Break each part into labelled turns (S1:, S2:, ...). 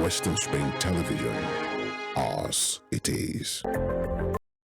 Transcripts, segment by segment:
S1: Western Spring Television. Ours it is.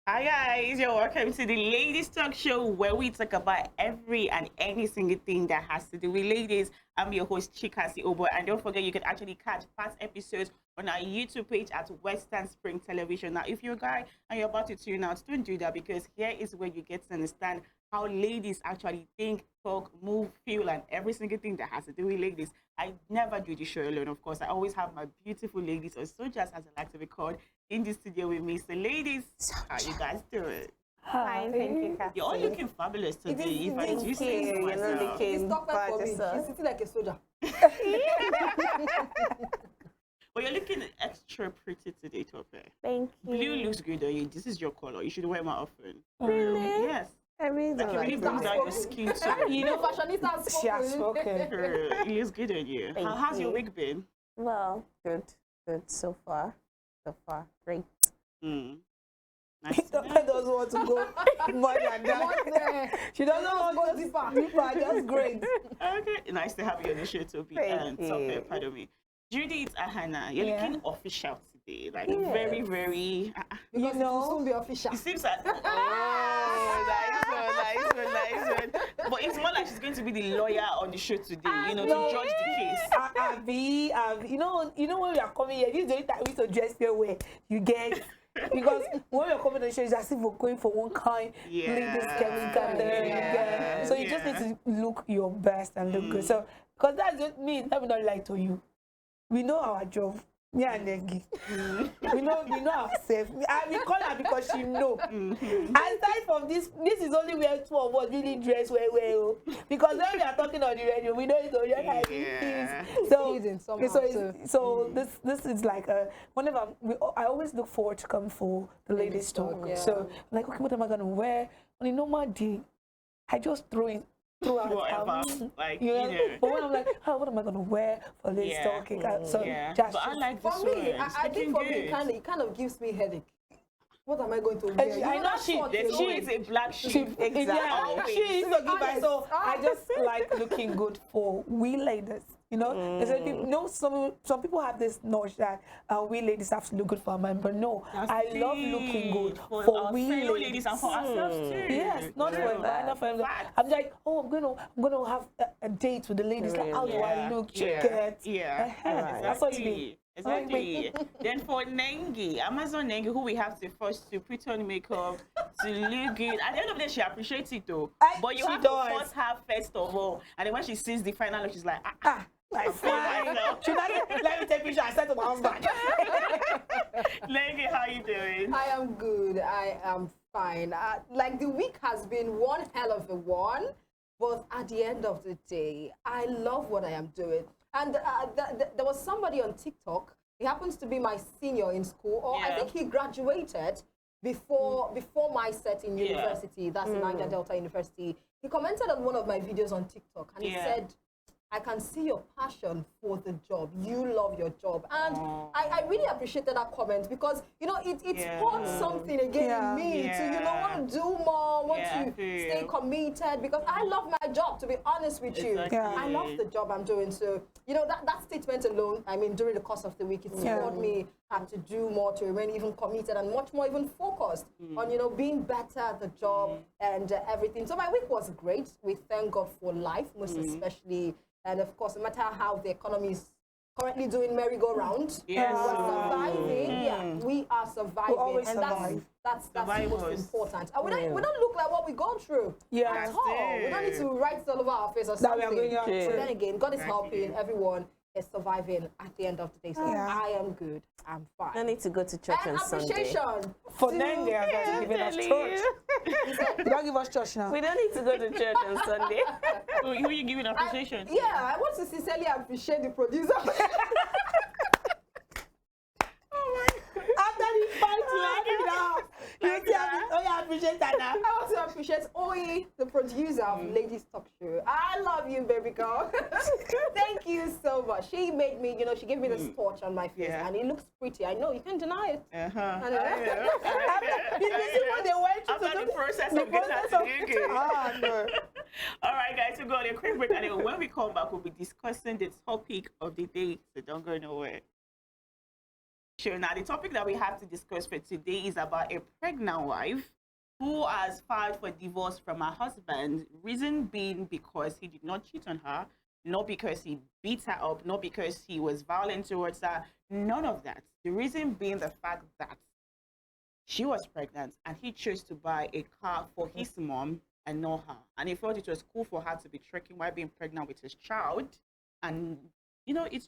S2: Hi guys, you're welcome to the Ladies Talk Show where we talk about every and any single thing that has to do with ladies. I'm your host Chikasi Obo, and don't forget you can actually catch past episodes on our YouTube page at Western Spring Television. Now, if you're a guy and you're about to tune out, don't do that, because here is where you get to understand how ladies actually think, talk, move, feel, and every single thing that has to do with ladies. I never do the show alone, of course. I always have my beautiful ladies, or soldiers as I like to be called, in the studio with me. So ladies, how you guys doing?
S3: Fine, thank you, Cassie.
S2: You're all looking fabulous today. If I do say so
S3: You're not
S2: myself.
S3: looking
S4: Stop that for me.
S3: bad,
S4: She's sitting like a soldier.
S2: But you're looking extra pretty today, Tope.
S3: Thank you.
S2: Blue looks good on you. This is your color. You should wear more often.
S3: Really?
S2: Yes.
S3: I really
S2: Like
S3: don't
S2: it really
S3: like
S2: brings
S3: that.
S2: out your skin tone.
S4: You know, fashionista
S3: She has
S4: spoken.
S3: spoken.
S2: It looks good on you.
S3: Thank
S2: How's your
S3: you.
S2: week been?
S3: Well, good so far. Great.
S2: Nice.
S5: Doctor doesn't want to go more than
S4: What's
S5: that.
S4: there?
S5: She doesn't
S4: Go
S5: want to
S4: deeper.
S5: go deeper. Just great.
S2: Okay, nice to have you on the show, Toby.
S3: Thank
S2: Tope,
S3: you.
S2: pardon me. Judith Ahana, you're
S5: Yeah.
S2: looking official today. Like
S3: Yes.
S2: very, very.
S4: Because
S5: You know.
S4: it will soon be official.
S2: It seems like nice one. But it's more like she's going to be the lawyer on the show today, you know,
S5: No.
S2: to judge the case.
S5: Abby, you know when we are coming here, this is the only time we used to dress your way. You get. Because when you're coming on the show, it's as if we're going for one kind,
S2: Yeah.
S5: ladies chemical there, you get. So you just
S2: Yeah.
S5: need to look your best and look good. So, because that's just me, let me not lie to you. We know our job. Me and Nengi. we know ourselves. We call her because she know. Aside from this is only where two of us really dress well. Because when we are talking on the radio, we know it's only like
S2: Yeah.
S5: this. So,
S4: Season somehow,
S5: so this is like whenever I always look forward to come for the ladies talk.
S4: Yeah.
S5: So like, okay, what am I gonna wear on a normal day? I just throw out
S2: Whatever. Like,
S5: you know. But when I'm like, oh, what am I gonna wear for ladies
S2: Yeah.
S5: talking? So
S2: Yeah.
S5: just
S2: But I like this
S4: For me,
S2: one.
S4: I think for me, it kind of gives me headache. What am I going to wear?
S5: I know
S4: that's
S5: she-
S4: what
S2: There's
S4: you
S2: always
S4: know.
S2: a black
S5: She,
S2: sheep.
S5: yeah,
S2: Always.
S5: she is a giver.
S4: Honest.
S5: So I just like looking good for we ladies. You know, they say people, some people have this notion that we ladies have to look good for a man, but no,
S2: That's
S5: I love looking good
S2: for
S5: for
S2: our
S5: we
S2: fellow
S5: ladies.
S2: ladies and for ourselves too.
S5: Yes, not for a man, not for him. I'm like, oh, I'm gonna have a date with the ladies. Like, how do I look?
S2: Yeah. Yeah.
S5: That's what it be.
S2: Exactly. Then for Nengi, Amazon Nengi, who we have to first to put on makeup to look good. At the end of the day, she appreciates it though. But you
S5: She
S2: have
S5: does.
S2: to force her first of all. And then when she sees the final look, she's like,
S5: Like, fine.
S2: myself.
S5: Should I let me take a picture and send to my husband?
S2: Nengi, how you doing?
S4: I am good. I am fine. Like the week has been one hell of a one, but at the end of the day, I love what I am doing. And there was somebody on TikTok. He happens to be my senior in school, or I
S2: Yeah.
S4: think he graduated before my set in university. That's in Niger Delta University. He commented on one of my videos on TikTok, and he said, I can see your passion for the job. You love your job. And I really appreciated that comment, because, you know, it sparked something again in me to, you know, want to do more, want to stay committed, because I love my job, to be honest with you.
S2: Exactly.
S4: I love the job I'm doing. So, you know, that statement alone, I mean, during the course of the week, it spurred me to do more, to remain even committed and much more even focused on, you know, being better at the job and everything. So my week was great. We thank God for life, most especially. And of course, no matter how the economy is currently doing merry-go-round,
S2: Yes.
S4: we're surviving. Yeah, we are surviving,
S5: always
S4: and
S5: survive.
S4: that's the most
S2: Survivors.
S4: important. And we don't look like what we go through
S5: Yeah.
S4: at all. We don't need to write all over our face or
S5: That we
S4: something.
S5: are going out
S4: But
S5: through.
S4: then again, God is helping. Everyone is surviving at the end of the day. So I am good. I'm fine.
S3: I need to go to church
S4: And
S3: on Sunday.
S4: appreciation
S5: For
S4: to-
S5: them, they are not giving us church. They don't give us church now.
S3: We don't need to go to church on Sunday.
S2: Who you giving appreciation to?
S4: Yeah, I want to sincerely appreciate the producer.
S5: After this fight, you now. You see, I appreciate that now.
S4: I want to appreciate Oi, the producer of Ladies Talk Show. I love you, baby girl. Thank you so much. She made me, you know, she gave me this torch on my face, and it looks pretty. I know, you can't deny it.
S2: Uh-huh.
S5: You see what they went through
S2: After
S5: to
S2: the process of getting her to the UK.
S5: Ah, no.
S2: All right, guys, we'll go on a quick break. And then when we come back, we'll be discussing the topic of the day. So don't go nowhere. Sure. Now, the topic that we have to discuss for today is about a pregnant wife who has filed for divorce from her husband. Reason being because he did not cheat on her, not because he beat her up, not because he was violent towards her, none of that. The reason being the fact that she was pregnant and he chose to buy a car for his mom and not her. And he felt it was cool for her to be trekking while being pregnant with his child. And, you know, it's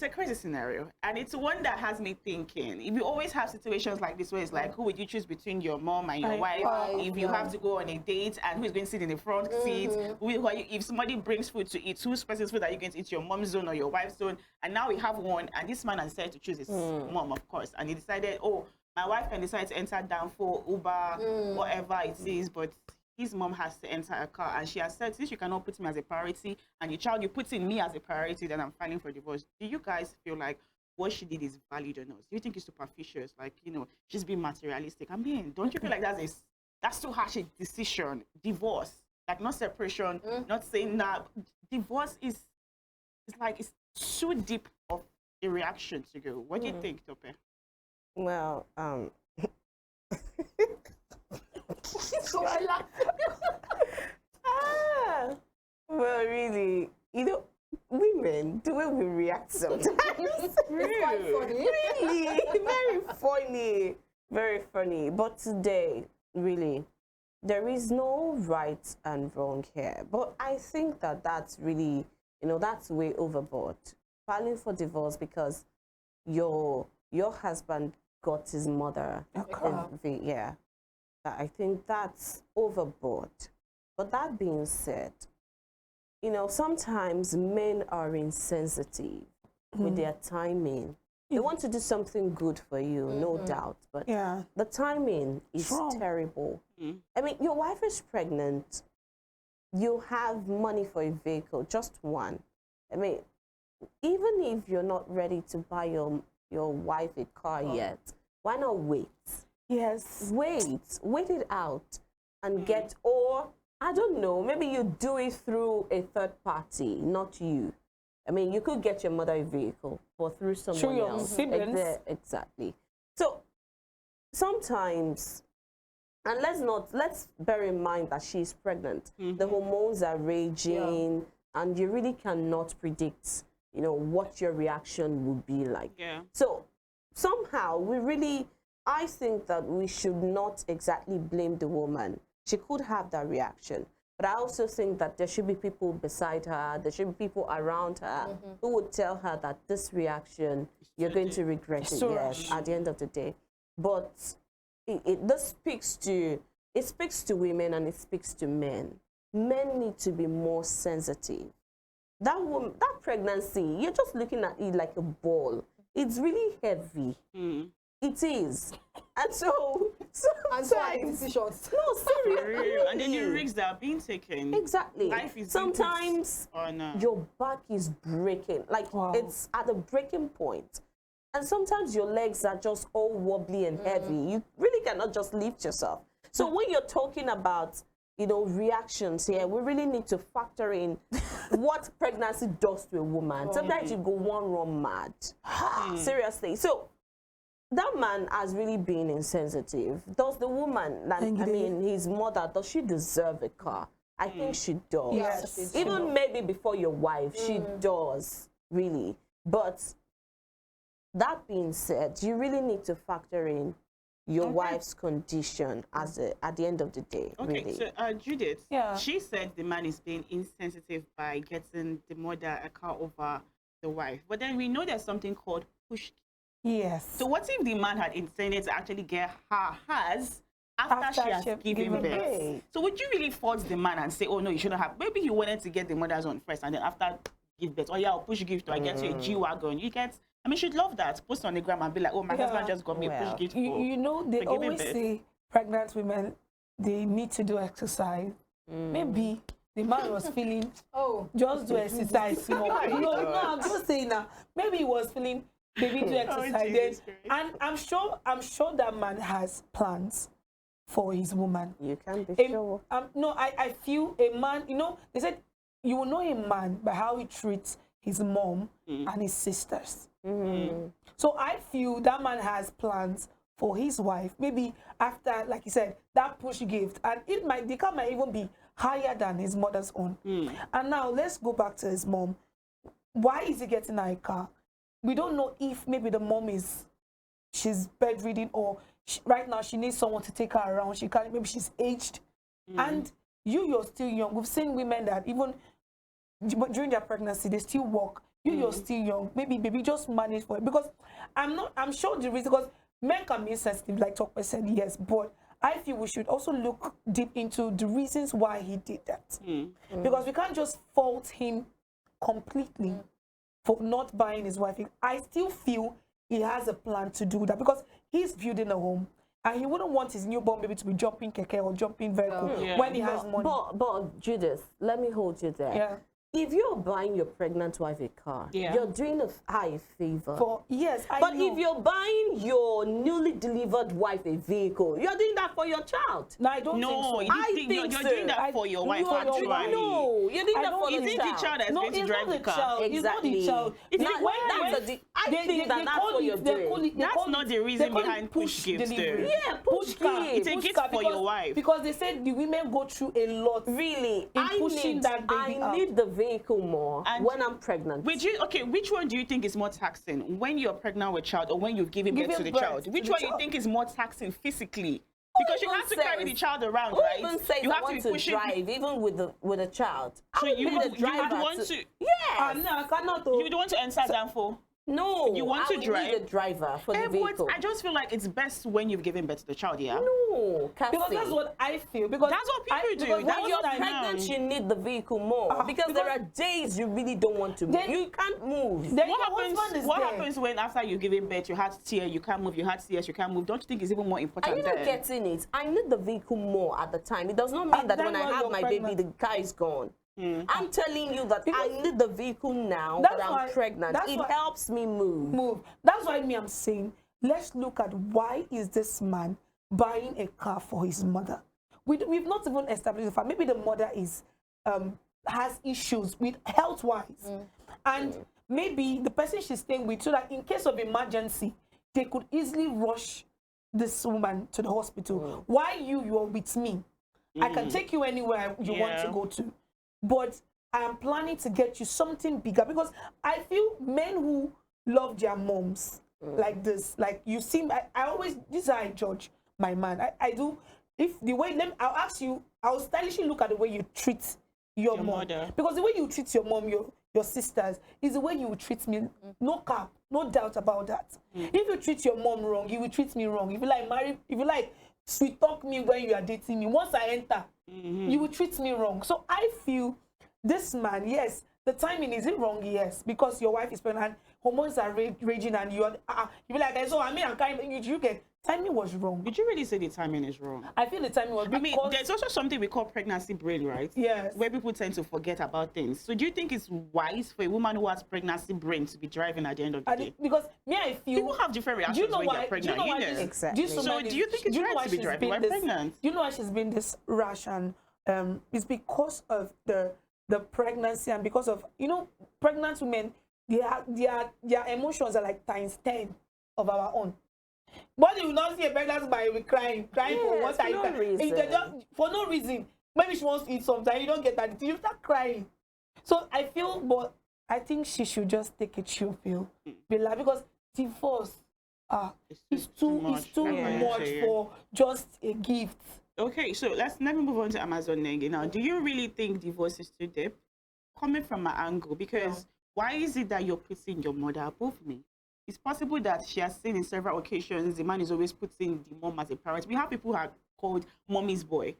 S2: a crazy scenario. And it's one that has me thinking. If you always have situations like this where it's like, who would you choose between your mom and your wife? If you have to go on a date and who's going to sit in the front seat? If somebody brings food to eat, whose person's food are you going to eat? Your mom's zone or your wife's zone? And now we have one, and this man has decided to choose his mom, of course. And he decided, oh, my wife can decide to enter down for Uber, whatever it is, but his mom has to enter a car. And she has said, since you cannot put me as a priority and the child you put in me as a priority, then I'm filing for divorce. Do you guys feel like what she did is valid or not? Do you think it's superficial? Like, you know, she's being materialistic. I mean, don't you feel like that's too harsh a decision? Divorce, like not separation, not saying that. Divorce is like, it's too deep of a reaction to go. What do you think, Tope?
S3: Well, well, really, you know, women, the way we react sometimes,
S4: It's quite funny.
S3: really, very funny, very funny. But today, really, there is no right and wrong here. But I think that that's really, you know, that's way overboard. Filing for divorce because your husband got his mother. Yeah. I think that's overboard. But that being said, you know, sometimes men are insensitive with their timing. They want to do something good for you, no doubt, but the timing is terrible. I mean, your wife is pregnant. You have money for a vehicle, just one. I mean, even if you're not ready to buy your wife a car yet, why not wait?
S5: Yes.
S3: Wait it out and get, or I don't know, maybe you do it through a third party, not you. I mean, you could get your mother a vehicle, but through someone
S5: your
S3: else.
S5: siblings.
S3: Exactly. So sometimes, and let's bear in mind that she's pregnant. The hormones are raging, and you really cannot predict, you know, what your reaction would be like.
S2: Yeah.
S3: So somehow I think that we should not exactly blame the woman. She could have that reaction. But I also think that there should be people beside her, there should be people around her who would tell her that this reaction, you're going to regret it, yes, at the end of the day. But this speaks to women and it speaks to men. Men need to be more sensitive. That pregnancy, you're just looking at it like a ball. It's really heavy. It is. And so
S4: are the decisions.
S3: No, seriously.
S2: And then the risks that are being taken.
S3: Exactly.
S2: Life is
S3: sometimes your back is breaking. Like it's at a breaking point. And sometimes your legs are just all wobbly and heavy. You really cannot just lift yourself. So when you're talking about, you know, reactions here, we really need to factor in what pregnancy does to a woman. Sometimes you go one run mad. Seriously. So that man has really been insensitive. Does the woman, I mean, his mother, does she deserve a car? I think she does.
S4: Yes.
S3: Even maybe before your wife, she does, really. But that being said, you really need to factor in your wife's condition as at the end of the day.
S2: Okay,
S3: really.
S2: so Judith, she said the man is being insensitive by getting the mother a car over the wife. But then we know there's something called push.
S5: Yes.
S2: So what if the man had intended to actually get her hers after she has given birth? So would you really fault the man and say, oh no, you shouldn't have? Maybe he wanted to get the mother's on first and then after give birth, oh yeah, I'll push gift, or I get you a G-Wagon. You get, I mean, she'd love that. Post on the gram and be like, oh, my husband just got me a push gift for
S5: you know, they always say pregnant women, they need to do exercise. Maybe the man was feeling, just do exercise more. No, I'm just saying now. Maybe he was feeling, baby, do exercise. And I'm sure that man has plans for his woman.
S3: You can be sure.
S5: No, I feel a man, you know, they said you will know a man by how he treats his mom and his sisters. So I feel that man has plans for his wife. Maybe after, like you said, that push gift, and the car might even be higher than his mother's own. And now let's go back to his mom. Why is he getting her a car? We don't know if maybe the mom she's bedridden, or right now she needs someone to take her around. She can't, maybe she's aged. And you're still young. We've seen women that even during their pregnancy, they still work. You're still young. Maybe baby just manage for it. Because I'm sure the reason, because men can be insensitive, like Tokwe said, yes, but I feel we should also look deep into the reasons why he did that. Because we can't just fault him completely for not buying his wife. I still feel he has a plan to do that, because he's building a home. And he wouldn't want his newborn baby to be jumping keke or jumping vehicle when he has money.
S3: But Judith, let me hold you there.
S5: Yeah.
S3: If you're buying your pregnant wife a car, you're doing her a favor. But if you're buying your newly delivered wife a vehicle, you're doing that for your child.
S5: No, I don't think so.
S2: I think you're doing that for your wife.
S3: No, you're doing that for the child.
S2: Is it the child that's going to drive the car?
S3: Exactly.
S5: It's not the child.
S3: I think that's what you're doing.
S2: That's not the reason behind push gifts, though.
S3: Yeah, push
S5: car.
S3: gift.
S2: It's a gift for your wife.
S5: Because they said the women go through a lot.
S3: Really,
S5: in pushing that baby
S3: I need the vehicle more when I'm pregnant.
S2: Which one do you think is more taxing? When you're pregnant with a child, or when you've given birth to the child? Which one you think is more taxing physically? Because you have to carry the child around, right?
S3: Even says
S2: you
S3: I
S2: have
S3: want
S2: to be pushing
S3: drive, even with a child.
S2: So you would want to?
S3: Yes.
S5: No, I cannot.
S2: You would want to enter that for?
S3: No,
S2: you want to drive?
S3: Need a driver for the vehicle.
S2: I just feel like it's best when you've given birth to the child, yeah?
S3: No,
S5: because that's what I feel. Because
S2: that's what people do.
S3: When you're pregnant, you need the vehicle more. Because there are days you really don't want to move. You can't move.
S2: What happens when after you've given birth, your heart tear, you can't move, your heart tears, you can't move? Don't you think it's even more important?
S3: Are you not getting it? I need the vehicle more at the time. It does not mean that when I have my baby, the car is gone. I'm telling you that I need the vehicle now that I'm pregnant. It helps me move.
S5: That's why I'm saying, let's look at why is this man buying a car for his mother. We've not even established the fact. Maybe the mother has issues with health-wise. And maybe the person she's staying with, so that in case of emergency, they could easily rush this woman to the hospital. Why you're with me? I can take you anywhere you want to go to. But I am planning to get you something bigger, because I feel men who love their moms like this, like you seem, I always, this is how I judge my man. I do, if the way, I'll ask you, I'll stylishly look at the way you treat your mom. Mother. Because the way you treat your mom, your sisters, is the way you will treat me. No cap, no doubt about that. If you treat your mom wrong, you will treat me wrong. If you like sweet talk me when you are dating me, once I enter, you will treat me wrong. So I feel this man, yes, the timing, is it wrong? Yes, because your wife is pregnant, hormones are raging, and you be like, so I mean, I'm kind of, you get, timing was wrong.
S2: Did you really say the timing is wrong?
S5: I feel the timing was wrong.
S2: I mean, there's also something we call pregnancy brain, right?
S5: Yes.
S2: Where people tend to forget about things. So do you think it's wise for a woman who has pregnancy brain to be driving at the end of the day?
S5: Because I feel
S2: people have different reactions when they're pregnant.
S3: Exactly.
S2: So do you think it's right to be driving while pregnant?
S5: Do you know why she's been this rash? And it's because of the pregnancy, and because of, pregnant women, their emotions are like times 10 of our own. But you will not see a pregnant by crying for what are you crying? For no reason. Maybe she wants to eat something, you don't get that, you start crying. So I feel, but I think she should just take a chill pill, because divorce, it's too much for just a gift.
S2: Okay, so let me move on to Amazon Nengi. Now, do you really think divorce is too deep? Coming from my angle, because why is it that you're putting your mother above me? It's possible that she has seen in several occasions the man is always putting the mom as a priority. We have people who are called mommy's boy.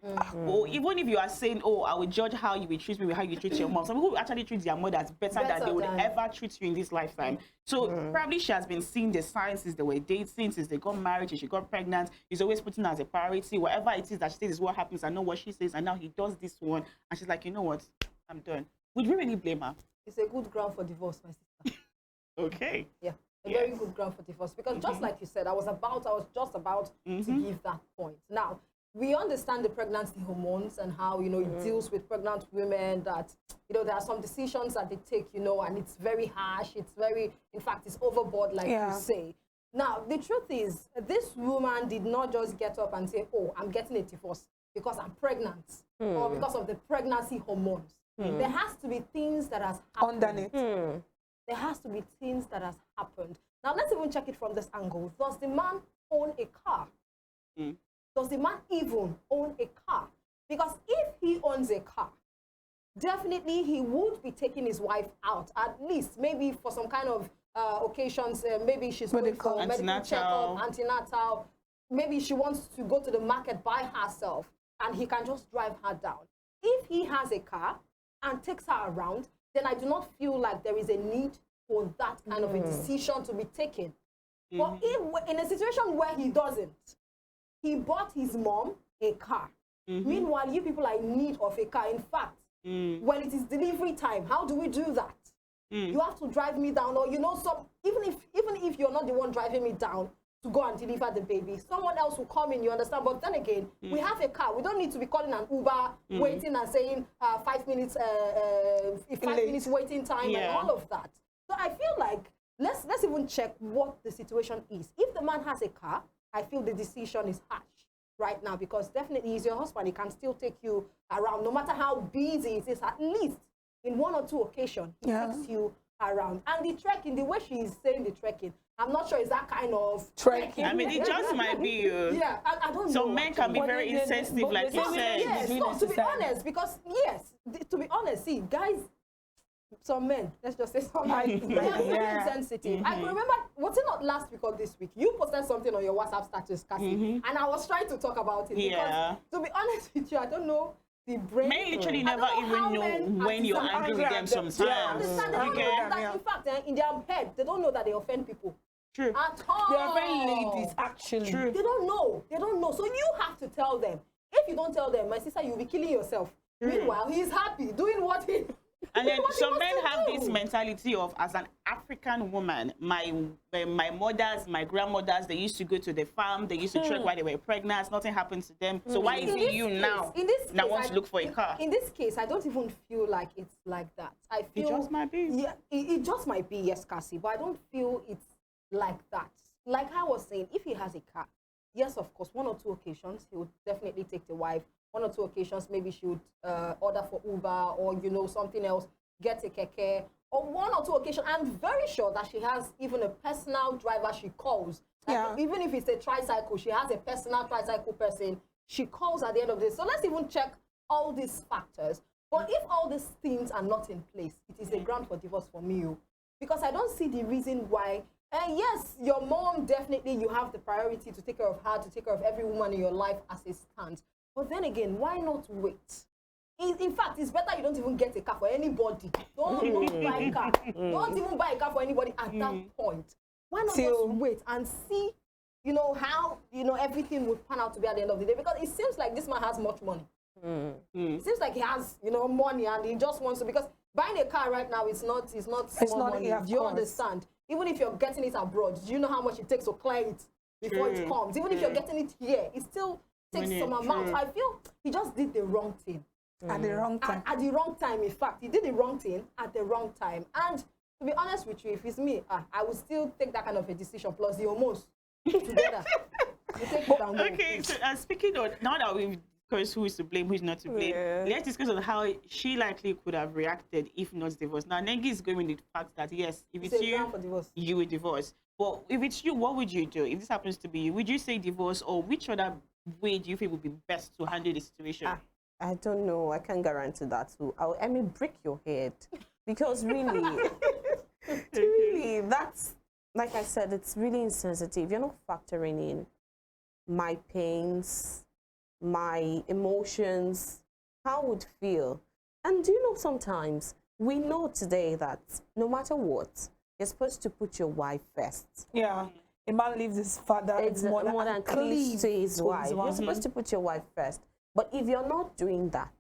S2: Or even if you are saying, oh, I will judge how you will treat me with how you treat your mom. Some people actually treat their mothers better than they would ever treat you in this lifetime. So probably she has been seeing the signs since they were dating, since they got married, and she got pregnant. He's always putting her as a priority. Whatever it is that she says is what happens. I know what she says, and now he does this one. And she's like, you know what? I'm done. Would you really blame her?
S4: It's a good ground for divorce, my sister.
S2: Okay.
S4: Yeah. A very good ground for divorce, because just like you said, I was just about to give that point. Now, we understand the pregnancy hormones and how, you know, it deals with pregnant women, that, you know, there are some decisions that they take, you know, and it's very harsh. It's very, in fact, it's overboard, like you say. Now, the truth is, this woman did not just get up and say, oh, I'm getting a divorce because I'm pregnant or because of the pregnancy hormones. There has to be things that has happened.
S5: Underneath.
S4: There has to be things that has happened. Now, let's even check it from this angle. Does the man own a car? Does the man even own a car? Because if he owns a car, definitely he would be taking his wife out, at least maybe for some kind of occasions. Maybe she's going for a medical checkup, antenatal. Maybe she wants to go to the market by herself, and he can just drive her down. If he has a car and takes her around, then I do not feel like there is a need for that kind of a decision to be taken. But if, in a situation where he doesn't, he bought his mom a car. Meanwhile, you people are in need of a car. In fact, when it is delivery time, how do we do that? You have to drive me down, or, you know, even if you're not the one driving me down to go and deliver the baby, someone else will come in, you understand? But then again, we have a car. We don't need to be calling an Uber, waiting and saying 5 minutes, 5 minutes waiting time and all of that. So I feel like let's even check what the situation is. If the man has a car, I feel the decision is harsh right now, because definitely he's your husband. He can still take you around, no matter how busy it is. At least in 1 or 2 occasions, he takes you around. And the trekking, the way she is saying the trekking, I'm not sure it's that kind of trekking.
S2: I mean, it just might be.
S4: Yeah, I don't know.
S2: Some men can be very insensitive, like you said.
S4: Yes, no, to be honest, because to be honest, see, guys, some men, let's just say some men, they are very insensitive. I can remember, was it not last week or this week? You posted something on your WhatsApp status, Cassie, and I was trying to talk about it. Because, to be honest with you, I don't know the brain.
S2: Men literally never even know when you're angry with them sometimes.
S4: They understand, they don't know that, in fact, in their head, they don't know that they offend people.
S2: True.
S4: At all.
S5: They are very ladies, actually.
S2: True.
S4: They don't know. They don't know. So you have to tell them. If you don't tell them, my sister, you'll be killing yourself. Meanwhile, he's happy doing what he.
S2: And then some men have this mentality of, as an African woman, my mothers, my grandmothers, they used to go to the farm, they used to trek while they were pregnant, nothing happened to them. So why is it you now want to look for a car?
S4: In this case, I don't even feel like it's like that. I feel
S2: it just might be.
S4: Yeah, it just might be, yes, Cassie, but I don't feel it's like that. Like I was saying, if he has a car, yes, of course, 1 or 2 occasions, he would definitely take the wife. 1 or 2 occasions, maybe she would order for Uber or, you know, something else, get a keke. Or 1 or 2 occasions, I'm very sure that she has even a personal driver she calls. Like, even if it's a tricycle, she has a personal tricycle person she calls at the end of the day. So let's even check all these factors. But if all these things are not in place, it is a ground for divorce for me. Because I don't see the reason why. Yes, your mom, definitely you have the priority to take care of her, to take care of every woman in your life as it stands. But then again, why not wait? In fact, it's better you don't even get a car for anybody. Don't buy a car. Don't even buy a car for anybody at that point. Why not just wait and see, you know, how, you know, everything would pan out to be at the end of the day? Because it seems like this man has much money. It seems like he has, you know, money, and he just wants to, because buying a car right now is not small money. Do you understand? Even if you're getting it abroad, do you know how much it takes to clear it before it comes? Even if you're getting it here, it still takes some amount. I feel he just did the wrong thing.
S5: At the wrong time.
S4: At the wrong time, in fact. He did the wrong thing at the wrong time. And to be honest with you, if it's me, I would still take that kind of a decision, plus the hormones together.
S2: Okay, so speaking of, now that we've discussed who is to blame, who is not to blame, let's discuss on how she likely could have reacted if not divorced. Now, Nengi is going with the fact that, yes, if it's you, you will divorce. But if it's you, what would you do? If this happens to be you, would you say divorce, or which other way do you think would be best to handle the situation?
S3: I don't know. I can't guarantee that too. I mean, break your head. Because really, really, that's, like I said, it's really insensitive. You're not factoring in my pains, my emotions, how I would feel. And do you know, sometimes we know today that no matter what, you're supposed to put your wife first.
S5: Yeah. A man leaves his father,
S3: his mother, more than cleave to his wife. You're supposed to put your wife first. But if you're not doing that,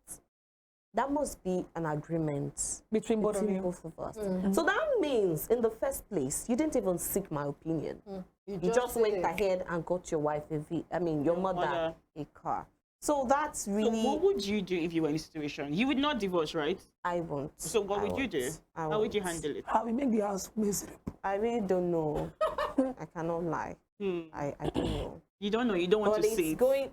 S3: that must be an agreement
S5: between both
S3: of us. So that means, in the first place, you didn't even seek my opinion. You just went ahead and got your wife your mother a car. So that's really.
S2: So what would you do if you were in a situation? You would not divorce, right?
S3: I won't.
S2: So what
S3: I
S2: would you do?
S3: won't. I
S2: How would you
S3: won't.
S2: handle it?
S5: How we make the house miserable.
S3: I really don't know. I cannot lie. I don't know.
S2: You don't know. You don't want
S3: But
S2: to
S3: it's
S2: say it.
S3: going.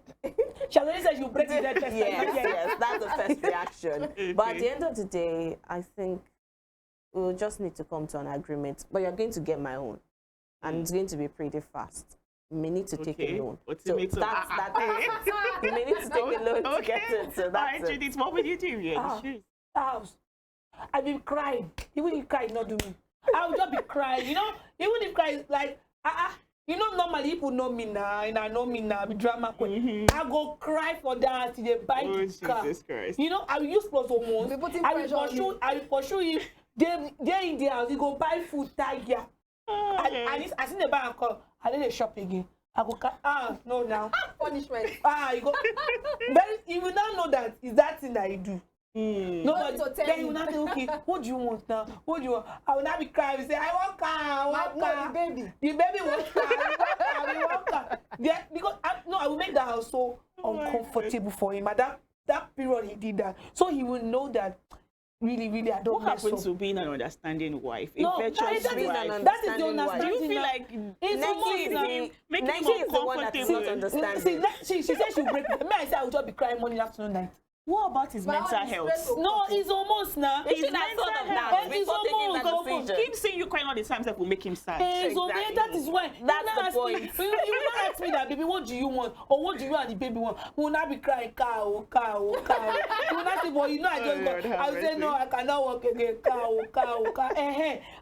S5: She already said she'll break the dead person.
S3: Yes, that's the first reaction. But at
S2: Okay.
S3: the end of the day, I think we'll just need to come to an agreement. But you're going to get my own, and it's going to be pretty fast. You may need to take
S2: Okay.
S3: a loan.
S2: Ultimatum.
S3: that's you may need to take a loan to get it. So
S2: All right,
S3: that's it.
S2: Judith, what would you do? Yeah,
S5: Ah.
S2: sure.
S5: The house. I've been crying. Even if cry is not do me. I would just be crying. You know, even if cry is like, you know, normally people know me now, and I know me now, be drama queen. I go cry for that till they buy
S2: Oh,
S5: the car.
S2: Jesus Christ.
S5: You know, I will use plus hormones.
S4: Be putting
S5: I
S4: pressure on
S5: will
S4: you.
S5: pursue him. They in the house, he go buy food, tiger. I see the buy and call. I did a shop again. I go, no now.
S4: Punishment.
S5: You go. Very, you will not know that is that thing that you do. Nobody.
S4: Not to tell
S5: Then you
S4: you.
S5: will not say, okay, what do you want now? What do you want? I will not be crying. Say, I want car. I want
S4: No,
S5: car.
S4: the baby.
S5: The baby wants car. I want car. Yeah, because I will make the house so uncomfortable for him. At that period, he did that, so he will know that. Really, I don't
S2: What
S5: mess
S2: happens
S5: up.
S2: to being an understanding wife? A
S5: No,
S2: virtuous
S5: that is
S2: wife?
S5: that is the
S3: Understanding wife.
S2: Do
S5: understanding.
S2: you feel
S5: now.
S2: like
S5: It's
S3: Next
S5: almost
S3: is
S5: now.
S3: the-
S2: making
S3: Next
S2: him
S3: is the one that is not
S2: uncomfortable?
S3: understanding.
S5: See, she said she'll break. Me, I said I will just be crying morning, afternoon, night.
S2: What about his
S4: My
S2: mental
S4: own is
S2: health?
S4: stress over-
S5: No, it's almost now.
S3: They should have
S2: mental
S3: thought of
S2: health.
S3: that
S5: It's
S3: before taking
S5: almost
S3: that
S5: almost.
S3: decision.
S2: Keep seeing you crying all the time that will make him sad.
S5: It's almost.
S3: Exactly.
S5: That is why.
S3: That's
S5: You
S3: the
S5: not ask
S3: point.
S5: Me, you will not ask me that, baby, what do you want? Or what do you and the baby want? We will not be crying, cow. You will not say, well, you know, I just
S2: Oh, Lord,
S5: go.
S2: have
S5: I will say,
S2: mercy.
S5: no, I cannot work again, cow.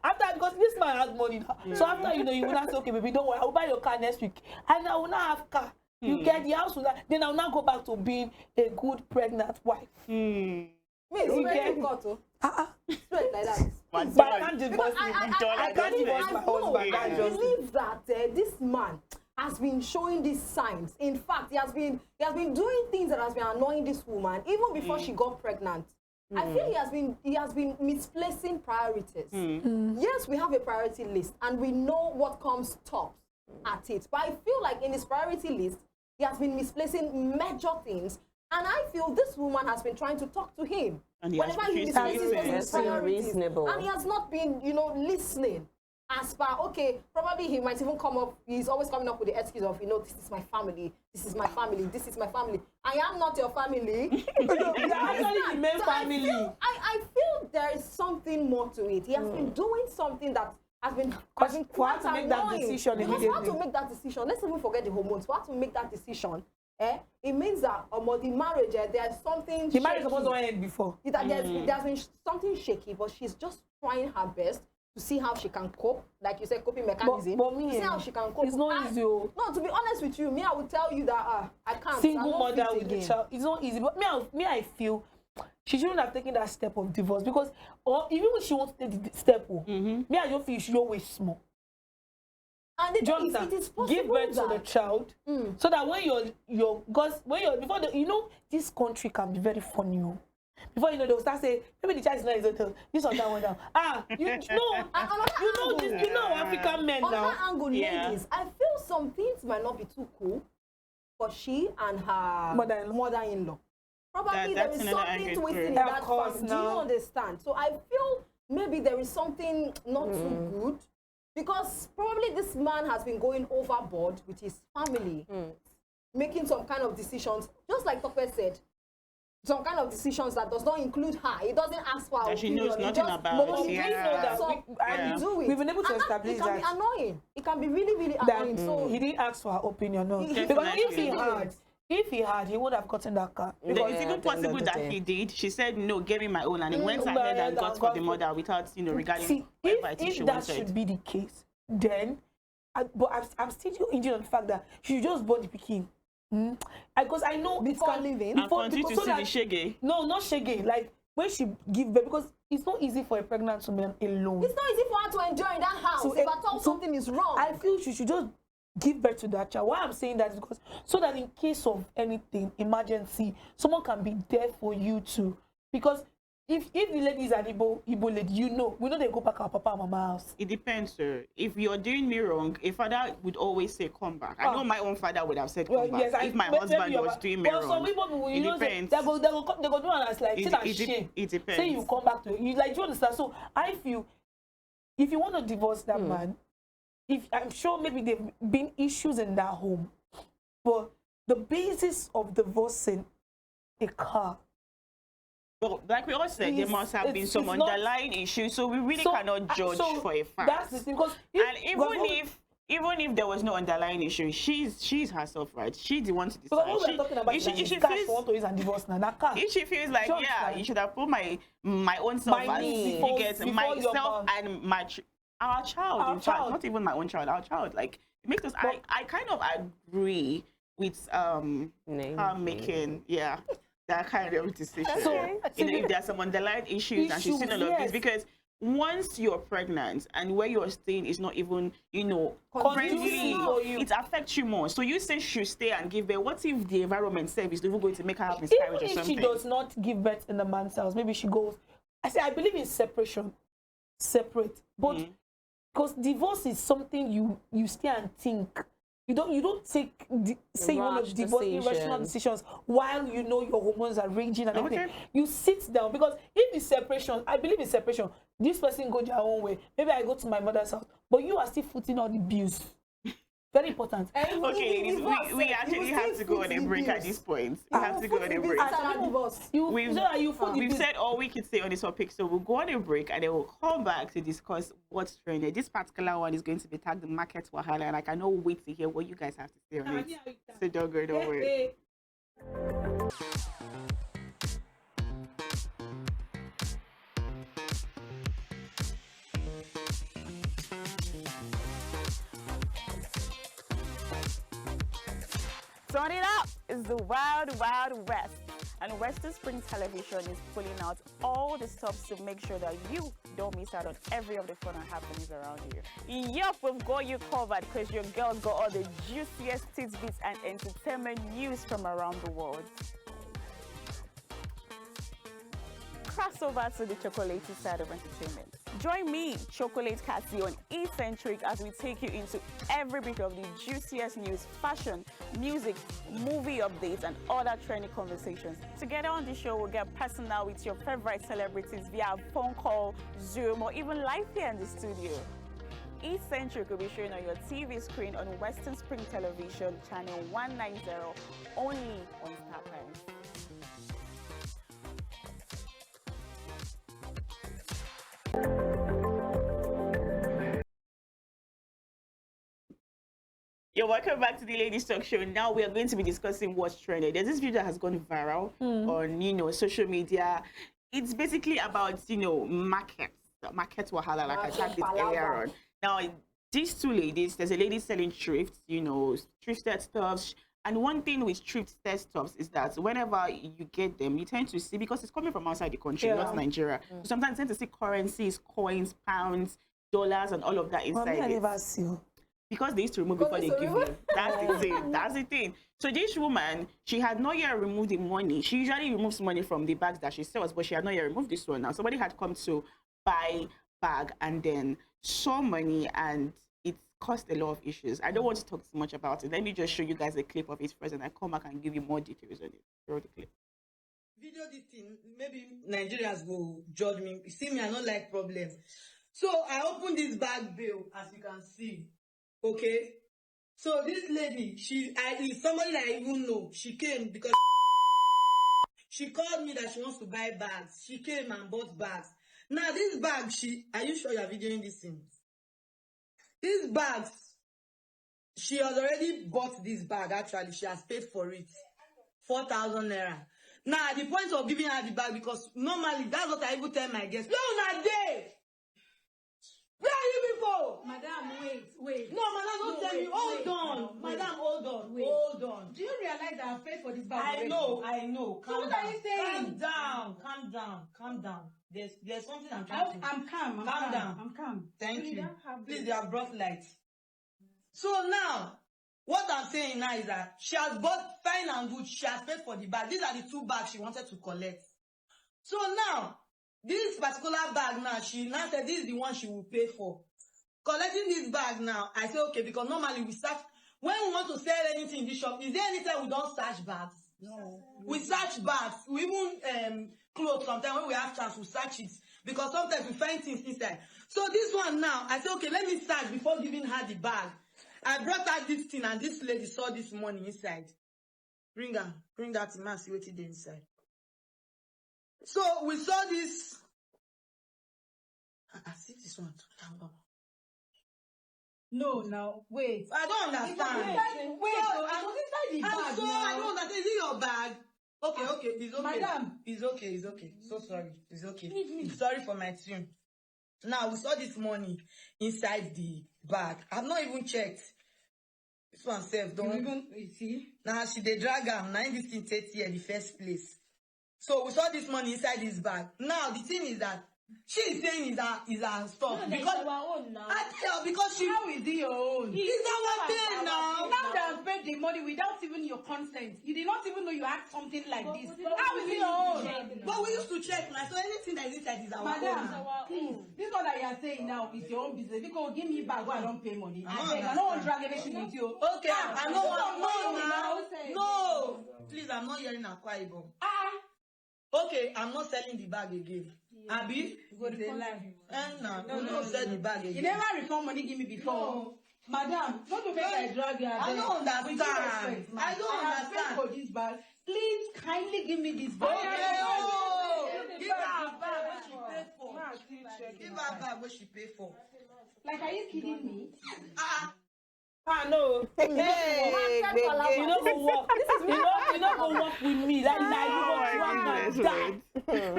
S5: After, because this man has money now. So after, you know, you will not say, okay, baby, don't worry, I will buy your car next week. And I will not have car. You get the house, then I will not go back to being a good pregnant wife.
S4: Me,
S5: You
S4: it's
S5: get
S4: very
S5: me?
S4: difficult.
S5: Uh-uh.
S4: Straight like that.
S2: But
S5: But I can't divorce
S4: I-
S5: him.
S4: I- I-
S5: I can't divorce my husband.
S4: I
S5: That's just
S4: believe that this man has been showing these signs. In fact, he has been doing things that has been annoying this woman even before she got pregnant. I feel he has been misplacing priorities. Yes, we have a priority list and we know what comes top at it. But I feel like in his priority list, he has been misplacing major things. And I feel this woman has been trying to talk to him.
S2: And he has
S4: Whenever he
S2: refused to
S4: misplaces
S2: listen.
S4: his
S3: Yes, being
S4: priorities.
S3: reasonable.
S4: And he has not been, listening. As per, okay, probably he might even come up, he's always coming up with the excuse of, this is my family, this is my family, this is my family. I am not your family.
S5: You're actually the main
S4: So
S5: family.
S4: I feel there is something more to it. He has been doing something that has been
S5: For her
S4: quite
S5: to make that
S4: annoying.
S5: decision
S4: Because for her
S5: immediately.
S4: to make that decision, let's even forget the hormones. For her to make that decision, it means that the marriage, there's something
S5: The marriage
S4: shaky.
S5: supposed to end before.
S4: That there's been something shaky, but she's just trying her best to see how she can cope. Like you said, coping mechanism.
S5: but me,
S4: to see how she can cope.
S5: it's not easy. Oh.
S4: No, to be honest with you, me, I would tell you that I can't. I
S5: Single
S4: don't
S5: mother
S4: fit
S5: with a
S4: again.
S5: child, it's not easy. But I feel she shouldn't have taken that step of divorce because, or even when she wants to take the step, me, I don't feel she always small.
S4: And the
S5: Do you
S4: thing is,
S5: understand?
S4: it is possible
S5: Give birth to the
S4: that
S5: child, so that when before this country can be very funny. Oh. Before they'll start saying, maybe the child is not his own. This one, that one down. You know African men
S4: on
S5: now.
S4: that angle,
S2: Yeah.
S4: ladies, I feel some things might not be too cool for she and her mother-in-law. Probably there
S2: That's
S4: is
S2: another
S4: something
S2: angle
S4: twisted
S2: too.
S4: in
S5: Of
S4: that
S5: course,
S4: family. Do you
S5: now.
S4: understand? So I feel maybe there is something not too good because probably this man has been going overboard with his family, making some kind of decisions, just like Tope said. Some kind of decisions that does not include her. It doesn't ask for her
S2: That she
S4: opinion.
S2: knows
S4: It
S2: nothing
S4: just
S2: about,
S4: voluntarily
S2: yeah.
S4: gets up
S2: Yeah.
S4: and do it.
S5: We've been able to
S4: And
S5: establish
S4: it can be
S5: that.
S4: annoying. It can be really, really
S5: That
S4: annoying. So
S5: he didn't ask for her opinion, no.
S4: He-
S5: Because
S2: Definitely.
S5: if he had, he would have gotten that car.
S2: It's
S3: Yeah,
S2: even
S3: at the end of
S2: possible
S3: the
S2: that
S3: day.
S2: he did. She said, no, give me my own. And he went
S5: But
S2: ahead and
S5: I
S2: got for
S5: got
S2: the
S5: for-
S2: mother without, regarding
S5: See,
S2: whatever I think she
S5: if that
S2: wanted.
S5: should be the case, then, I'm still injured on the fact that she just bought the pikin. Because I know
S4: Before leaving?
S2: And continue to
S5: so
S2: see
S5: that-
S2: the shege.
S5: No, not shaggy. Like when she give birth, because it's not easy for a pregnant woman alone.
S4: it's not easy for her to enjoy in that house.
S5: So,
S4: If at all something is wrong.
S5: I feel she should just give birth to that child. Why I'm saying that is because so that in case of anything, emergency, someone can be there for you too. Because if the lady is an Igbo lady, you know, we know they go back our papa and mama house.
S2: It depends, sir. If you're doing me wrong, a father would always say, come back. I know my own father would have said, come back.
S5: Yes,
S2: if my husband was doing me wrong.
S5: Some people, you know,
S2: depends.
S5: they go do it as like, shame.
S2: It depends.
S5: Say you come back to you, like, do you understand? So I feel, if you want to divorce that man, if I'm sure maybe there've been issues in that home, but the basis of divorcing a car.
S2: Well, like we all said, there must have been some underlying issues, so we really cannot judge for a fact.
S5: That's the thing, because
S2: even if there was no underlying issue, she's herself right. She's the one to decide.
S5: But what we're talking about is
S2: if she
S5: feels, want to use and divorce now, that car.
S2: If she feels like, yeah, you should have put my own self as you get myself and our child, in fact, not even my own child, our child. Like, it makes us. I kind of agree with her making that kind of decision. So, if there's some underlying issues and she's seen all of this, because once you're pregnant and where you're staying is not even, friendly, it affects you more. So you say she should stay and give birth. What if the environment service is even going to make her have miscarriage or something?
S5: Even if she does not give birth in the man's house, maybe she goes. I believe in separation, separate, but because divorce is something you stay and think. You don't take say you want to divorce irrational decisions while you know your hormones are raging and everything. You sit down, because if the separation, I believe in separation. This person go their own way. Maybe I go to my mother's house, but you are still footing all the bills. Very important.
S2: Okay, ladies, we actually have to go on a break at this point. We have to go on a break. We've said all we could say on this topic, so we'll go on a break and then we'll come back to discuss what's trending. This particular one is going to be tagged the market wahala, and I cannot wait to hear what you guys have to say on it. So don't go nowhere. Turn it up! It's the Wild Wild West, and Western Spring Television is pulling out all the stops to make sure that you don't miss out on every of the fun and happenings around you. Yup, we've got you covered because your girl got all the juiciest tidbits and entertainment news from around the world. Cross over to the chocolatey side of entertainment. Join me, Chocolate Cassie, on Eccentric as we take you into every bit of the juiciest news, fashion, music, movie updates, and other trending conversations. Together on the show, we'll get personal with your favorite celebrities via phone call, Zoom, or even live here in the studio. Eccentric will be showing on your TV screen on Western Spring Television, channel 190, only on Star Times. You're welcome back to the Ladies Talk Show. Now we are going to be discussing what's trending. There's this video that has gone viral on social media. It's basically about market wahala, like I talked this earlier on. Now these two ladies, there's a lady selling thrifts, thrifted stuff. And one thing with thrifted stuff is that whenever you get them, you tend to see, because it's coming from outside the country, not Nigeria. So sometimes you tend to see currencies, coins, pounds, dollars, and all of that inside it.
S5: I never see.
S2: Because they used to remove before they give you. That's the thing. That's the thing. So this woman, she had not yet removed the money. She usually removes money from the bags that she sells, but she had not yet removed this one. Now somebody had come to buy bag and then saw money, and it caused a lot of issues. I don't want to talk too much about it. Let me just show you guys a clip of it first, and I come back and give you more details on it. Show the clip.
S6: Video this thing, maybe Nigerians will judge me. See me, I don't like problems. So I opened this bag bill, as you can see. Okay, so this lady, is somebody that I even know. She came because she called me that she wants to buy bags. She came and bought bags. Now this bag, are you sure you are videoing this thing? These bags, she has already bought this bag. Actually, she has paid for it, 4,000 naira. Now at the point of giving her the bag, because normally that's what I even tell my guests. No, not there. Where are you people?
S4: Madam, wait.
S6: No, madam, don't tell me. Hold on. Madam, hold on. Hold on.
S4: Do you realize that I paid for this bag already?
S6: I know.
S4: So what are you saying?
S6: Calm down. There's something I'm trying to...
S4: I'm calm.
S6: Calm down.
S4: I'm calm.
S6: Thank you. Please, they have brought light. So now, what I'm saying now is that she has bought fine and good. She has paid for the bag. These are the two bags she wanted to collect. So now, this particular bag now, she now said this is the one she will pay for. Collecting this bag now, I say okay, because normally we search when we want to sell anything in this shop. Is there any time we don't search bags? No. We search bags. We even clothes sometimes when we have chance we search it because sometimes we find things inside. So this one now, I say okay, let me search before giving her the bag. I brought her this thing and this lady saw this money inside. Bring that man, see what it is inside. So we saw this. I see this one.
S4: No, now wait.
S6: I don't understand.
S4: Wait, inside the bag.
S6: I don't understand. Is it your bag? Okay, it's okay.
S4: Madam.
S6: It's okay. So sorry. It's okay. Sorry for my tune. Now we saw this money inside the bag. I've not even checked. This one self don't
S4: even see.
S6: Now she dey drag am. Now this thing 30 in the first place. So we saw this money inside this bag. Now the thing is that she is saying is her stuff
S4: No,
S6: because
S4: our own now.
S6: I tell because she.
S4: How is it your own?
S6: It's our thing now.
S4: Now they have paid the money without even your consent. You did not even know you had something like this. How is it your own?
S6: But we used to check now. So anything that is inside is our
S4: Madam,
S6: own.
S4: please, this one that you are saying now is your own business. Because give me back when I don't pay money.
S6: I
S4: I don't want to drag anything with you.
S6: Okay, I know. No, please, I'm not hearing Akwa Ibom. Okay, I'm not selling the bag again. Abi? No, sell the bag again.
S4: You never refund money give me before. No. Madam, not to make I drag you.
S6: I don't understand. I don't understand.
S4: For this bag, please kindly give me this bag.
S6: Okay, give her bag what she paid for. Give her bag what she paid for.
S4: Like, are you kidding me?
S5: No.
S3: Hey,
S5: You know go walk. You know go walk with me. Like you go drag and die.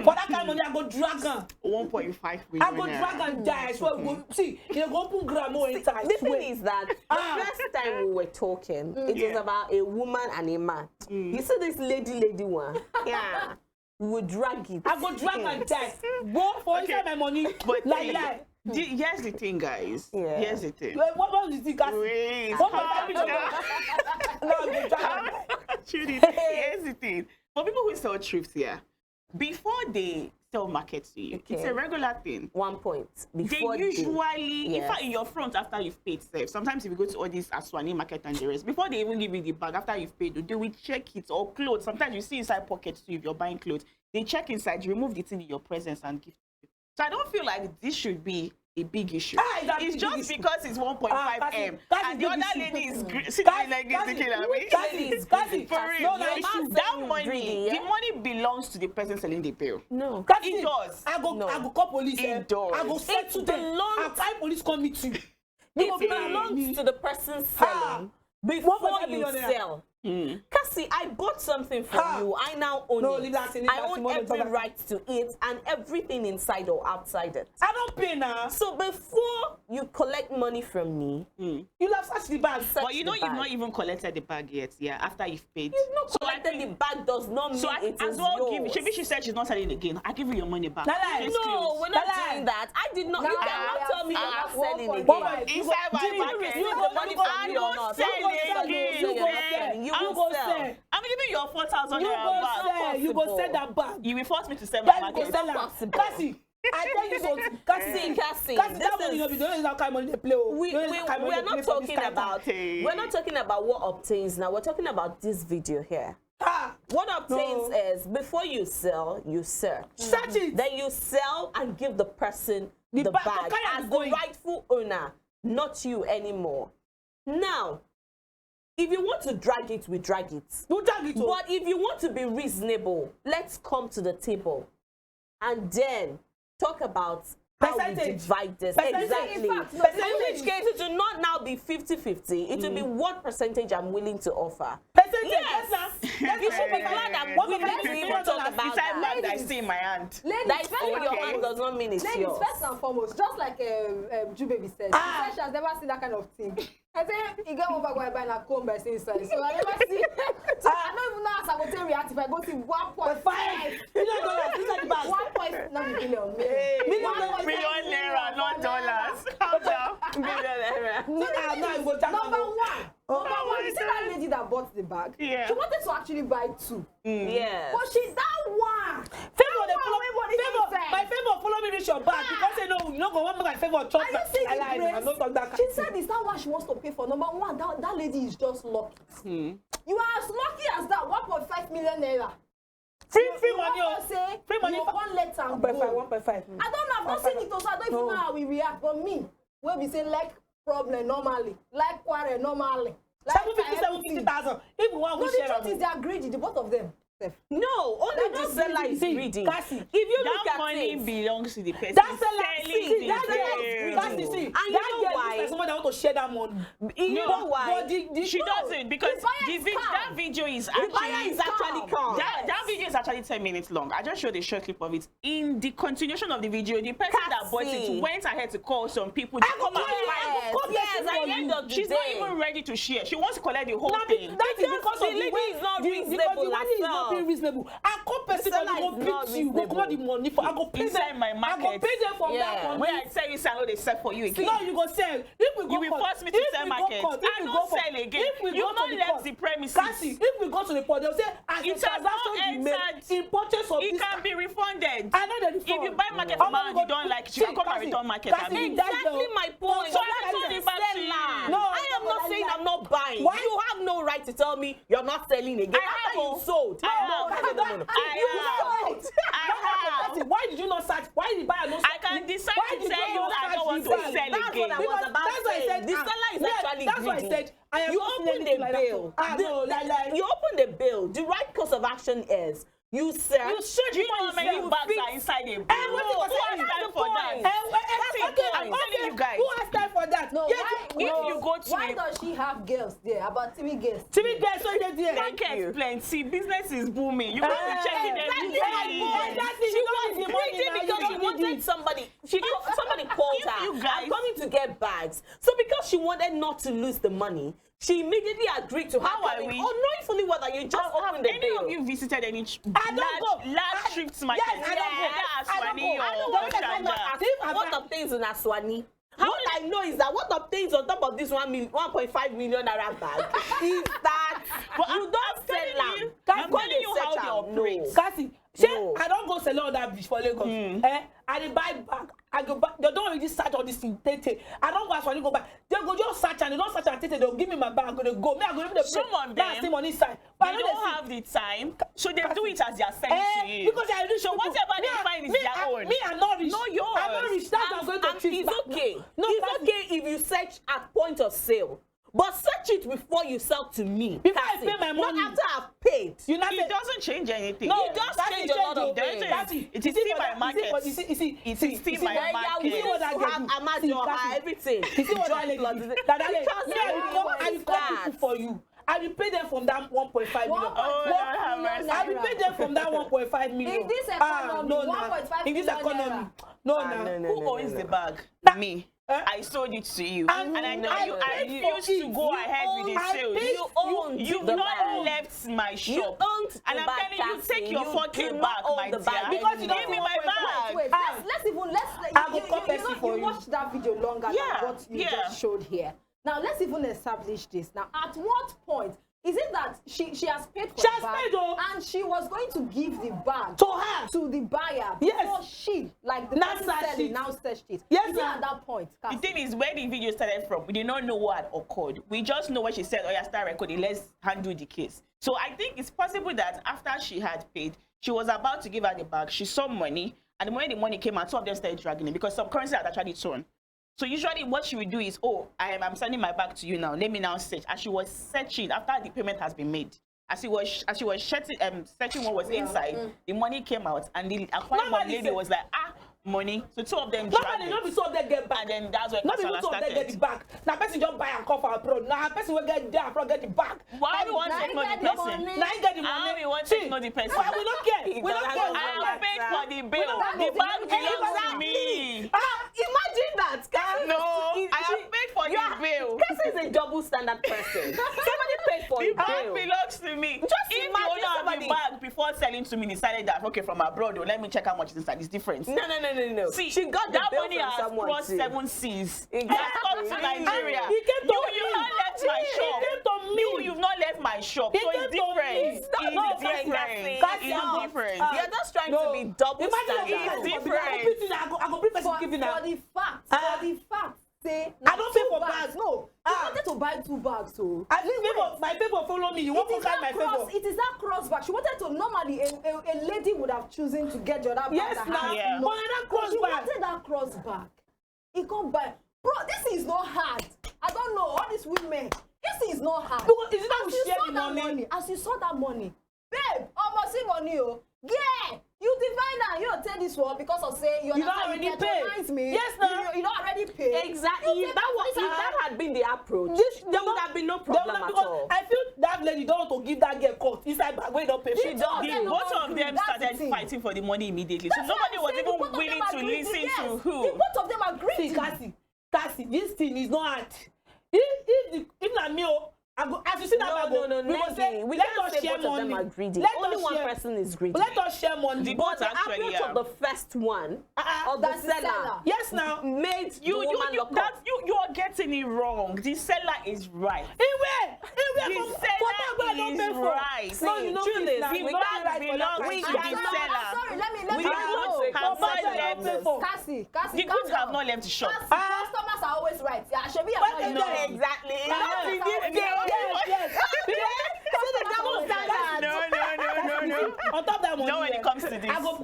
S5: For that kind of money, I go drag her.
S2: 1.5 million.
S5: I go drag and die. I swear. See, you go put grandma inside.
S3: The thing is that the first time we were talking, it was about a woman and a man. You see this lady one? Yeah. We would drag it.
S5: I go drag and die. Go for inside my money.
S2: But
S5: like.
S2: Here's the thing, guys.
S3: Yeah.
S2: Here's the thing.
S5: What was the thing?
S2: Wait. Here's the thing. For people who sell thrifts here, before they sell market to you, it's a regular thing.
S3: 1 point. Before
S2: They usually, in
S3: yes.
S2: fact, in your front after you've paid safe. Sometimes if you go to all these Aswani market and the rest, before they even give you the bag, after you've paid, they will check it or clothes. Sometimes you see inside pockets too if you're buying clothes. They check inside, you remove the thing in your presence and give. So I don't feel like this should be a big issue. It's just because it's 1.5 M and the other lady is sitting like this to kill me. For real, that money, the money belongs to the person selling the bill.
S3: No,
S5: it
S2: does.
S5: I go call police.
S2: It does.
S5: I go say to them. I find police come meet you.
S3: it belongs to the person selling before you sell. Cassie, I bought something from you. I now own it. I own every right to it and everything inside or outside it.
S5: I don't pay now.
S3: So before you collect money from me,
S5: you have searched the bag.
S2: But you know you've not even collected the bag yet. Yeah, after you've paid.
S3: You've not collected the bag does not mean
S2: so
S3: it
S2: as
S3: is
S2: well
S3: yours.
S2: give. She said she's not selling again. I give you your money back.
S3: No, we're not doing that. I did not. You cannot tell me you're not selling again.
S2: Inside my market.
S3: You the money from me or not?
S5: You go sell.
S2: I'm giving you your 4,000 back.
S5: You go sell that bag.
S2: You will force me to sell my
S5: You go
S2: market.
S5: sell that. Cassie, I tell you something. Cassie, that money you don't know how kind of money they play.
S3: We're not talking about. We're not talking about what obtains now. We're talking about this video here. What obtains is before you sell, you search.
S5: Search it.
S3: Then you sell and give the person the bag as the rightful owner, not you anymore. Now, if you want to drag it, we drag it.
S5: Don't drag it.
S3: But if you want to be reasonable, let's come to the table and then talk about how we divide this. Exactly. In which case, it will not now be 50-50. It will be what percentage I'm willing to offer. Yes. You should be glad I'm willing to even talk about that.
S2: That I see in my hand.
S3: That in your hand does not mean it's yours.
S4: First and foremost, just like Jubaby said, she has never seen that kind of thing. I say, you get one bag where I buy a comb by saying so I never see. So I don't even know how I go tell react if I go to 1.5 million.
S2: Million naira, not dollars. Calm down.
S4: Number one, you see that lady that bought the bag?
S2: Yeah.
S4: She wanted to actually buy 2.
S3: Yes.
S4: But she's that one.
S5: My money reach your bag because you know you no go want make I favor chop.
S4: Are you seeing the
S5: I
S4: grace?
S5: no talk that
S4: She
S5: kind
S4: said it's not what she wants to pay for. Number one, that lady is just lucky. You are as lucky as that 1.5 million naira.
S5: Free
S4: You
S5: money.
S4: want to say
S5: Free money.
S4: you won't let am
S5: 1.5,
S4: go.
S5: 1.5.
S4: I don't know. I've not seen it, so I don't even know how we react. But me, when we say like problem normally, like quarrel normally, like
S5: 750,000. If we want
S4: no,
S5: to
S4: the
S5: share
S4: truth is they are greedy, the both of them.
S7: No, only the seller is greedy.
S5: Cassie,
S7: If you look
S2: That
S7: at
S2: money
S7: it,
S2: belongs to the person.
S5: that seller,
S2: selling
S5: see,
S2: the
S5: that seller
S2: bill.
S5: is Cassie, see,
S7: And you know
S5: that
S7: why?
S5: girl is someone that want to share that money.
S7: you know why?
S5: But the
S2: She
S5: no,
S2: doesn't because
S4: buyer is calm.
S2: that video is
S7: The
S2: actually
S7: buyer is actually calm.
S2: That video is actually 10 minutes long. I just showed a short clip of it. In the continuation of the video, the person that bought
S7: Cassie.
S2: it went ahead to call some people to come and find.
S7: Yes,
S2: At the end of she's not even ready to share. She wants to collect the whole thing.
S5: that is because
S7: the
S5: of the
S7: lady
S5: way
S7: is not
S5: the
S7: reasonable
S5: money is not
S7: herself.
S5: being reasonable. I come person
S7: seller
S5: that go
S7: is not
S5: beat you, go collect the money for. I go pay
S2: Inside
S5: them.
S2: my
S5: I go
S2: market.
S5: pay them from
S7: Yeah.
S5: that money.
S2: Where I tell you, I know they sell for you again.
S5: No, you go sell. If we go
S2: You will
S5: court,
S2: force me to
S5: if
S2: sell
S5: we go
S2: market.
S5: court, if
S2: I
S5: we
S2: don't
S5: go for-
S2: sell again.
S5: If we
S2: You
S5: go
S2: not
S5: to
S2: left
S5: court,
S2: the premises.
S5: Cassie, if we go to the court, they'll say as
S2: It
S5: a
S2: has not
S5: transaction be made
S2: entered.
S5: in purchase of
S2: It
S5: this.
S2: can be refunded.
S5: I know that
S2: If you buy market from her and you don't like it, you can come and return market.
S5: Cassie,
S2: I mean,
S5: that
S7: Exactly
S5: girl-
S7: my point.
S2: So
S7: You
S2: I
S7: are
S2: told
S7: the
S2: you back to
S7: seller.
S2: you.
S5: No,
S7: I am not saying I'm not buying.
S5: Why?
S7: You have no right to tell me you're not selling again.
S2: I
S7: After
S2: have.
S7: you sold.
S2: I have.
S7: No.
S2: I
S7: You
S2: have.
S7: sold.
S5: Cassie, why did you not search? Why did the buyer not search?
S2: I can decide
S5: Why
S2: to
S5: did
S2: tell you
S5: not
S2: I
S5: search
S2: don't want to
S5: the
S2: sell
S5: bag?
S7: That's
S2: again.
S7: what I was about
S5: That's why I
S7: saying.
S5: said,
S7: The seller is actually
S5: that's why I
S7: greedy.
S5: said, I am
S7: You
S5: not seeing
S7: open the
S5: anything like that.
S7: bill.
S5: No, like,
S7: You open the bill. The right course of action is you search.
S2: Do you know how many bags are inside a bill?
S5: what
S2: Who
S5: was
S2: has
S5: that?
S2: time for that?
S5: okay,
S2: I'm telling you guys.
S5: Who has time for that?
S4: No,
S5: Yes,
S4: why,
S2: if
S4: no,
S2: you go to
S4: why
S2: a-
S4: does she have girls there? About 3 girls.
S5: TV guys, so they there.
S2: Market plenty. Business is booming. You got to check it every
S7: Exactly my
S2: day.
S7: point. She was greedy because she wanted somebody. Somebody called
S2: If
S7: her.
S2: you guys-
S7: I'm coming to get bags. So because she wanted not to lose the money, she immediately agreed to
S2: How
S7: her
S2: are
S7: coming,
S2: we-
S7: knowing fully well that you just
S2: Have
S7: opened the
S2: any
S7: bill.
S2: of you visited any
S5: I don't go.
S2: large trips market?
S5: Yes, I don't go. I don't go.
S7: I know
S5: Don't
S7: what
S5: let
S7: I'm
S5: me
S7: not
S5: know.
S7: asking. What of things in Aswani? What I know is that what of things on top of this 1.5 million naira bag is that
S2: But
S7: you
S2: I'm
S7: don't
S2: telling
S7: sell
S2: you,
S7: them.
S2: I'm telling you how they operate.
S5: Cassie,
S7: No.
S5: I don't go sell all that beach for Lagos. I dey buy back. I go back. They don't already search all this thing. I don't go as for go back. They go just search and they don't search and they'll give me my bag. I'm gonna go. Me, I'm gonna give them
S2: Some of them,
S5: see money inside.
S2: They don't have the time, so they do it as their selling to you.
S5: Because I rich
S2: So
S5: people.
S2: whatever they
S5: Me,
S2: find is
S5: me,
S2: their
S5: I-
S2: own.
S5: Me, I'm not rich.
S2: No, yours.
S5: I'm not rich. That's why I'm going to treat
S7: It's
S5: back.
S7: okay.
S5: No,
S7: it's
S5: Cassie.
S7: okay if you search at point of sale. But search it before you sell to me.
S5: Before I
S7: Cassie.
S5: pay my money.
S7: Not after I've paid.
S5: You know,
S2: It doesn't change anything.
S5: No,
S2: It does
S5: that's
S2: change
S5: the
S2: a lot of
S5: change,
S2: things.
S5: That's
S2: It is still my market.
S5: You see,
S2: It is still my
S7: Yeah,
S2: market.
S7: we
S5: see
S7: used
S5: what that
S7: to
S5: girl
S7: have
S5: do?
S7: Amado,
S5: See, Cassie.
S7: everything.
S5: You see what that lady
S7: Just
S5: do?
S7: plus-
S5: That lady,
S7: Because
S5: me,
S7: everyone
S5: I will
S7: is
S5: call
S7: that.
S5: people for you. I will pay them from that 1.5 million.
S2: Oh, Lord have mercy.
S5: I will pay them from that 1.5 million.
S4: In this economy,
S5: no,
S4: 1.5
S5: in this
S4: million
S5: economy,
S4: naira.
S5: no,
S7: no.
S2: Who owns the bag? Me. I sold it to you.
S5: And
S2: And I know
S5: I
S2: you.
S5: paid
S2: I
S5: for
S2: refused to
S5: it.
S2: go
S5: You
S2: ahead with the
S5: owned- I
S2: sales.
S5: paid-
S7: You owned
S2: You've
S7: the
S2: not
S7: bag.
S2: left my
S7: You
S2: shop.
S7: owned
S2: And
S7: the
S2: I'm
S7: bag,
S2: telling you,
S7: Cassie.
S2: take your
S7: You
S2: fucking
S7: do
S2: bag,
S7: not own
S2: my
S7: the bag
S2: dear.
S5: Because you don't
S2: Give me
S5: own
S2: my bag.
S4: Wait,
S5: I will call Pepsi for you.
S4: watch that video longer
S2: Yeah,
S4: than what you
S2: yeah.
S4: just showed here. Now let's even establish this. Now, at what point is it that she has paid for
S5: She
S4: the
S5: has
S4: bag
S5: paid, oh.
S4: and she was going to give the bag
S5: To her.
S4: to the buyer
S5: Yes.
S4: before she, like the
S5: Now
S4: person
S5: search
S4: selling,
S5: it.
S4: now searched it?
S5: Yes,
S4: Is it
S5: ma'am.
S4: at that point?
S2: The
S4: Cassie?
S2: thing is, where the video started from, we did not know what had occurred. We just know what she said, oh yeah, start recording, let's handle the case. So I think it's possible that after she had paid, she was about to give her the bag, she saw money, and when the money came out, two of them started dragging it because some currency had actually torn. So usually what she would do is, oh, I'm sending my bag to you now, let me now search. As she was searching, after the payment has been made, as she was searching what was inside, the money came out, and the acquiring
S5: Normally
S2: lady
S5: say-
S2: was like, money. So two of them
S5: Normally,
S2: dragged
S5: not be
S2: it.
S5: two of them get back.
S2: And then that's where
S5: Not be
S2: Kasala
S5: two of them get
S2: started.
S5: the bag. Now person just buy and come for abroad. Now person will get there abroad get the bag.
S2: Why we want
S4: Now
S2: to
S4: you
S2: know
S4: get
S2: the
S4: the
S2: person?
S4: money.
S5: Now you get the
S2: How
S5: money.
S2: we want
S5: See,
S2: to know the person?
S5: We don't care. We don't care.
S2: I have paid for the bill.
S4: don't
S2: The
S4: know.
S2: bag belongs to
S7: Exactly.
S2: me.
S7: Imagine that. Cassie
S2: No,
S7: is-
S2: I have paid for the bill.
S7: Cassie is a double standard person. Somebody paid for
S2: The
S7: a
S2: bag
S7: bill.
S2: belongs to me.
S7: Just
S2: If the
S7: imagine
S2: owner of
S7: somebody-
S2: the bag before selling to me decided that, okay, from abroad, oh, let me check how much is inside. It's different.
S7: No.
S2: See,
S7: she got the
S2: that
S7: bill
S2: money
S7: from
S2: has
S7: someone
S2: crossed
S7: too.
S2: 7 seas.
S7: Exactly.
S2: That's come to Nigeria.
S5: He came to
S2: You
S5: me.
S2: not left my
S5: He
S2: shop.
S5: came to me.
S2: you've not left my shop,
S5: He
S2: so
S5: came
S2: it's
S5: to me.
S2: different.
S5: It's
S2: It's
S5: not
S2: different.
S5: Cassie,
S2: It's different.
S7: You're just trying to be double standard.
S2: It's different.
S5: I go bring person give you now.
S4: For the fact, say
S5: I don't pay
S4: two
S5: for
S4: bags.
S5: bags.
S4: No, you wanted to buy 2 bags, so.
S5: I think my favor follow me. You want to carry my favor?
S4: It is that cross bag. She wanted to normally a lady would have chosen to get the other bag.
S5: Yes,
S4: that
S5: now.
S4: has
S2: Yeah.
S4: no-
S5: But that cross
S4: she
S5: bag.
S4: wanted that cross bag. He come buy. Bro, this is not hard. I don't know all these women. This is not hard.
S5: Because is it that
S4: As
S5: we
S4: you
S5: share
S4: saw
S5: the
S4: that
S5: money?
S4: as you saw that money, babe, almost see money, oh. Yeah, you divine now. You don't tell this one because of say you
S5: don't already pay.
S4: Me.
S5: Yes, now.
S4: You don't already pay.
S7: Exactly.
S4: You
S7: If
S4: take
S7: that had been the approach,
S5: There
S7: there would have been no problem at all.
S5: I feel that lady don't want to give that girl cut inside bag where don't pay for.
S7: She don't.
S2: The both of them
S4: That's the
S2: started
S4: thing.
S2: fighting for the money immediately. So
S4: That's what
S2: nobody
S4: I'm
S2: was
S4: saying.
S2: even
S4: The both of
S2: willing
S4: them
S2: to
S4: agreed.
S2: listen
S4: Yes.
S2: to who.
S4: The both of them agreed.
S5: See, Cassie, this thing is not hard. If not me, I go. As you see that bag,
S7: No,
S5: we go say,
S7: we
S5: let
S7: can't
S5: us
S7: say
S5: share
S7: both of them
S5: money.
S7: are greedy.
S5: Let
S7: Only
S5: us
S7: one
S5: share-
S7: person is greedy.
S5: Let us share money.
S2: The
S7: But the
S2: actually,
S7: approach
S2: yeah.
S7: of the first one, of the
S4: That's the
S7: seller,
S4: seller.
S5: Yes, now.
S7: made the
S2: You
S7: woman look
S2: that
S7: up.
S2: you are getting it wrong. The seller is right.
S5: Anywhere
S2: The
S5: for
S2: seller
S5: don't
S2: is
S5: pay for.
S2: right.
S5: No, you know
S7: truly,
S5: this now.
S7: the
S5: You
S2: The
S5: know
S2: bag
S5: right for that
S2: belongs
S5: price.
S2: to the seller.
S4: Sorry, let me
S2: We
S4: know.
S2: don't have
S5: For
S2: not
S5: bag
S2: left.
S5: don't pay for.
S4: Cassie,
S2: The goods have not left the shop.
S4: Customers are always right. Yeah, should be
S5: But
S4: a
S5: no.
S7: Exactly.
S5: Not
S7: in
S2: this
S5: Yes.
S7: See the double standard.
S2: No.
S5: On top of that money,
S2: Not when it comes to this.
S5: I go.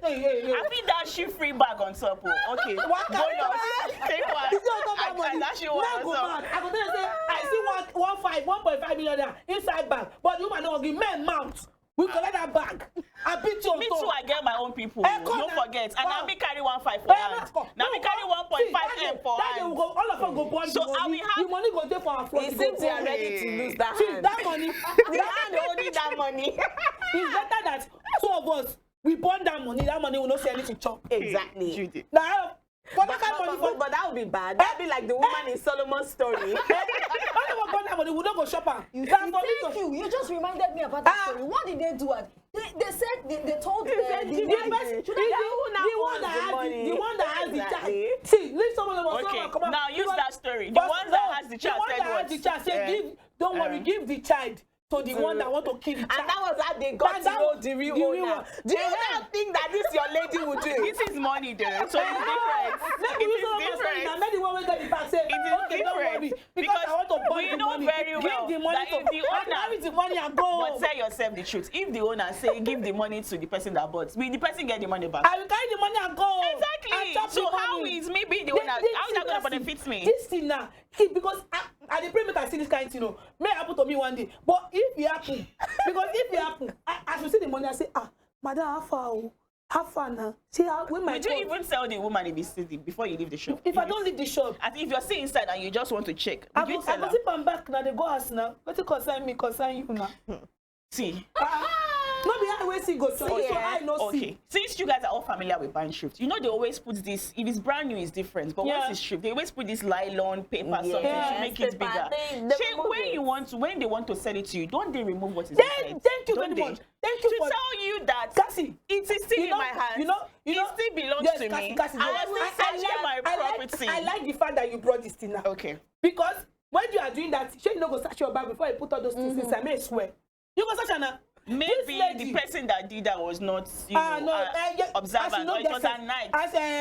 S5: Hey.
S2: I think that she free bag on top. Oh. Okay.
S5: What kind
S2: Bonus. Take one.
S5: Is it on top of that money?
S2: That she
S5: Now
S2: was
S5: go
S2: on
S5: mad. I go tell you say I see 1.5 million naira inside bag, but the woman don't give men mount. We collect that bag. I beat you on
S2: Me
S5: top.
S2: too, I get my own people.
S5: Eh, come
S2: Don't
S5: now.
S2: forget. And now
S5: Come.
S2: me carry 1.5 for
S5: Eh,
S2: hand.
S5: let's go.
S2: Now me
S5: No,
S2: carry
S5: see,
S2: 1.5 M for
S5: that day we
S2: hand.
S5: go, all of us go bond
S2: So,
S5: the
S2: and
S5: money.
S2: we have-
S5: The money go there for our front.
S7: It seems you are ready to lose that
S5: See,
S7: hand.
S5: that money.
S7: The hand holding that money.
S5: It's better that two of us we bond that money. That money will not see anything chop.
S7: Exactly.
S2: Judy.
S5: Now, for that kind of money, for
S7: But that would be bad. That would be like the woman in Solomon's story.
S5: all of us bond that money, we don't go shop am.
S4: You
S5: That's
S4: see,
S5: for me
S4: thank
S5: to-
S4: you. You just reminded me about that
S5: Ah.
S4: story. What did they do? They said they told the
S5: The
S4: lady.
S5: person-
S7: Should
S5: the
S7: I-
S5: the one
S7: owns
S5: that
S7: the
S5: has
S7: money?
S5: the one that has the
S7: Exactly.
S5: child. See, leave someone else.
S2: Okay,
S5: someone come out.
S2: now use
S5: Because-
S2: that story. The
S5: but
S2: ones
S5: no,
S2: that has the child
S5: the one
S2: said
S5: that has
S2: what?
S5: the child say,
S2: Eh.
S5: give, don't worry, give the child to the one that want to kill the child.
S7: And that was how they got
S5: And
S7: to
S5: that
S7: know
S5: was
S7: the real
S5: the real
S7: owner.
S5: one.
S7: Do you now think that this your lady would do?
S2: This is money though, so it's different.
S5: Maybe
S2: It
S5: you
S2: is
S5: don't understand.
S2: different.
S5: Now, maybe one way get the back say,
S2: It is
S5: okay, don't
S2: different.
S5: worry, because I want to borrow
S2: we
S5: the
S2: know
S5: money.
S2: very well
S5: give the money
S2: that
S5: to
S2: if the
S5: and
S2: owner-
S5: carry the money and go.
S2: But tell yourself the truth. If the owner say give the money to the person that bought, will the person get the money back?
S5: I will carry the money and go. And
S2: Exactly.
S5: chop
S2: So
S5: the
S2: how
S5: money.
S2: is me being the
S5: They-
S2: owner?
S5: they
S2: How is
S5: see
S2: that gonna
S5: that
S2: benefit me?
S5: This thing now, see, because I the pray make I see this kind of thing, you know, may happen to me one day. But if it happen, because if it happen, as we see the money, I say, madam, how far now? See how when my
S2: Would you
S5: God-
S2: even tell the woman if it's still before you leave the shop?
S5: if I don't leave the shop,
S2: As if you're still inside and you just want to check,
S5: I
S2: would you
S5: go
S2: tell her?
S5: zip am back now. They go house now. What concern me? Concern you now.
S2: See.
S5: No be how we see go chop. So I no
S2: Okay.
S5: see.
S2: Since you guys are all familiar with buying shrift, you know they always put this. If it's brand new, it's different. But
S5: Yeah.
S2: once it's shrift, they always put this nylon paper something to
S7: Yes,
S2: make it
S7: paper.
S2: bigger.
S7: They
S2: Shey,
S7: remove
S2: when
S7: it.
S2: you want to, when they want to sell it to you, don't they remove what is
S5: Then,
S2: inside?
S5: thank you
S2: Don't
S5: very
S2: they?
S5: much. Thank you
S2: To
S5: for
S2: tell you that
S5: Cassie.
S2: it is still
S5: You
S2: in
S5: know-
S2: my hands.
S5: you know-
S2: it still belongs
S5: yes,
S2: to
S5: Cassie,
S2: me.
S5: Cassie,
S2: I
S5: yes.
S2: was still selling my property.
S5: I like the fact that you brought this thing now.
S2: Okay.
S5: Because when you are doing that, sure you no go search your bag before you put all those things inside. May I swear. You go search now.
S2: Maybe the person that did that was not, observant, or it was at night.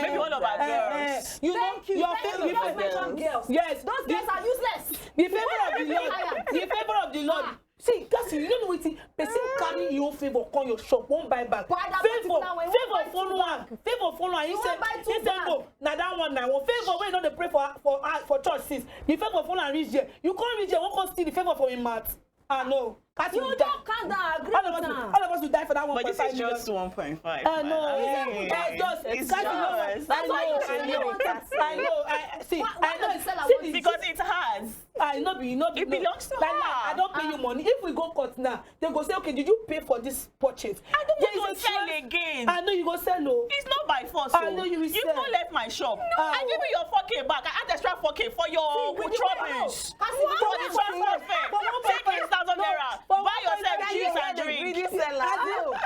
S2: Maybe one of our girls.
S5: You know,
S4: Thank you.
S5: your
S4: Thank
S5: fa-
S4: you.
S5: your
S4: Don't
S5: fa-
S4: mention girls.
S5: Yes,
S4: Those
S5: the-
S4: girls are useless.
S5: the favor of the Lord. The favor of the Lord. See, Cassie, you don't know wetin person carry your favor come your shop, won't buy back.
S4: Buy that
S5: Favor,
S4: particular one, you won't buy
S5: follow
S4: two
S5: am. Favor follow am.
S4: You won't buy two
S5: He say
S4: bags.
S5: no, na that one na one. Favor wey no dey pray for church since. The favor follow am reach there. You come reach there, wan come steal the favor from him mouth. No. Cassie
S4: You
S5: will die.
S4: don't calm down. Agree
S5: All of us,
S4: now.
S5: all of us will die for that
S2: But this
S5: 1.5
S2: is
S5: million.
S2: just 1.5.
S5: No,
S2: man.
S5: that's just
S2: It's
S5: Cassie,
S2: just.
S5: no,
S7: That's why you should
S5: I
S7: leave
S5: know,
S7: it, Cassie.
S5: I know. See,
S4: Why
S5: I know.
S4: does the seller
S5: See
S4: want
S5: the-
S2: Because it has.
S5: I no be
S2: It belongs to
S5: like,
S2: her.
S5: I don't pay you money. If we go court now, they go say, okay, did you pay for this purchase?
S2: I don't
S5: There
S2: want
S5: is
S2: to
S5: a
S2: sell
S5: trans-
S2: again.
S5: I know you go sell, oh.
S2: It's not by force.
S5: I know you will
S2: You've
S5: sell.
S2: not left my shop. No, I give you your 4K back. I add extra 4K for your
S4: with
S2: rubbish.
S4: the Cassie,
S2: For the transport fare.
S5: For 1.5
S2: Take 6,000 naira.
S5: for
S2: Buy yourself
S5: 1.5
S2: juice
S5: you
S2: and
S7: the
S2: drink.
S7: greedy seller.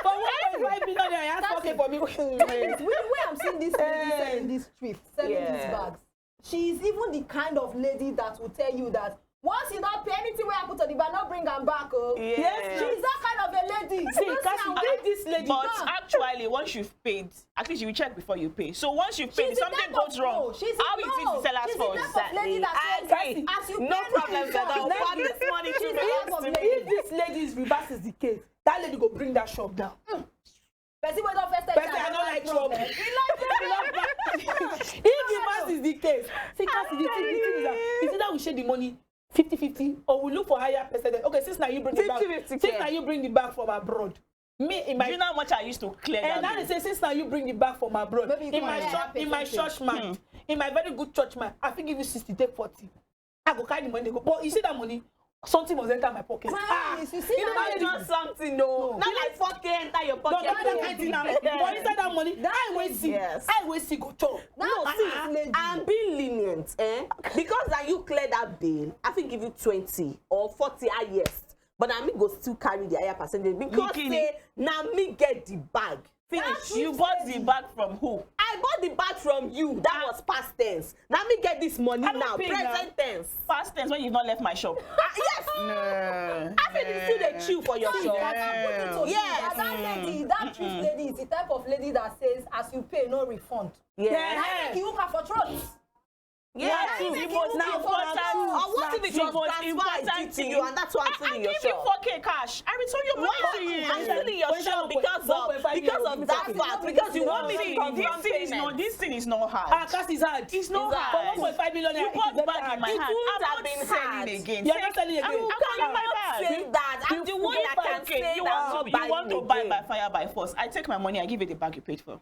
S5: For 1.5 million, I ask okay for me.
S4: The way I'm seeing this lady selling this thrift, selling these
S7: Yeah.
S4: bags, she is even the kind of lady that will tell you that Once you don't pay anything where I put on the bag, not bring them back. Oh.
S5: Yes,
S4: She's that kind of a lady.
S5: See,
S4: You don't
S5: Cassie,
S4: see her
S5: leave this lady.
S2: But actually, once you've paid, at least you will check before you pay. So once you've paid, if
S4: the
S2: something
S4: type
S2: goes
S4: of-
S2: wrong,
S4: no, she's
S2: how
S4: the-
S2: is it
S4: no,
S2: the seller's
S4: she's the
S2: fault?
S4: type of lady that
S7: I
S4: says,
S7: agree.
S4: as you
S7: No
S4: pay
S7: problems
S4: me,
S7: at all.
S4: next
S7: From this money to
S4: she's the
S7: belongs
S4: type of
S7: to
S4: lady.
S5: If this lady's reverses the case, that lady go bring that shop down.
S4: Person wey don first tell
S5: Person
S4: you,
S5: I don't like trouble.
S4: He like
S5: If reverse is the case, see, Cassie, the thing is that it's either we share the money 50-50 or we look for higher percentage. Okay, since now you bring the bag,
S7: 50-50
S5: since
S7: care.
S5: now you bring the bag from abroad. Me in my
S2: Do you know how much I used to clear
S5: and
S2: that
S5: now they
S2: bill?
S5: say since now you bring the bag from abroad.
S4: Maybe you
S5: In
S4: go
S5: my
S4: higher
S5: church, in my
S4: percentage.
S5: church mind, in my very good church mind, I think give you 60, take 40. I go carry the money, they go. But you see that money, something must enter my pocket.
S4: Nice, you see
S5: You know
S4: that
S5: that
S7: Not
S5: lady-
S7: just something, no. Not like 4K enter your
S5: No,
S7: pocket.
S5: not that kind of thing now. But inside that money, I will see.
S7: Yes.
S5: I will see go chop.
S7: No, see, I'm being lenient, because that you clear that bill, I think give you 20 or 40 highest. But I me go still carry the higher percentage because
S2: Nikini.
S7: say now me get the bag. Finish.
S2: You bought the bag from who?
S7: I bought the bag from you. That was past tense. Now me get this money
S5: I don't
S7: now.
S5: pay
S7: Present tense.
S2: Past tense when you've not left my shop.
S7: Yes.
S2: No.
S7: I think you still the chew for your shop.
S2: Yeah.
S4: Yes. That lady, that truth lady is the type of lady that says, as you pay, no refund.
S7: Yeah.
S4: I make you hook her for throat.
S7: Yeah.
S2: The most
S7: Now,
S2: important.
S7: or what if it
S2: the
S7: was
S2: most
S7: transferred
S2: important
S7: to you and that's why I'm
S2: I
S7: still in your
S2: give you
S7: shop?
S2: 4K cash. I return your money to you.
S7: I'm still in your
S5: When
S7: shop
S5: that
S7: because
S5: 1.5
S7: of that fact. Because you want me to
S2: See,
S7: confirm
S2: this thing is not hard.
S5: Ah, Cassie is hard.
S2: It's not
S7: It's
S2: hard.
S5: For 1.5 million,
S2: You
S5: it
S2: bought
S5: is very
S2: back
S5: hard.
S2: in my
S7: It
S2: hand.
S7: wouldn't
S2: I'm
S7: have
S2: not
S7: been
S2: selling
S7: hard.
S2: again.
S5: You're not selling again.
S2: I'm
S7: You
S2: calling my
S7: cannot
S2: bag.
S7: say that. I'm the one that can say
S2: You
S7: that
S2: want
S7: not
S2: you want to
S7: buying
S2: buy
S7: again.
S2: by fire by force. I take my money. I give you the bag you paid for.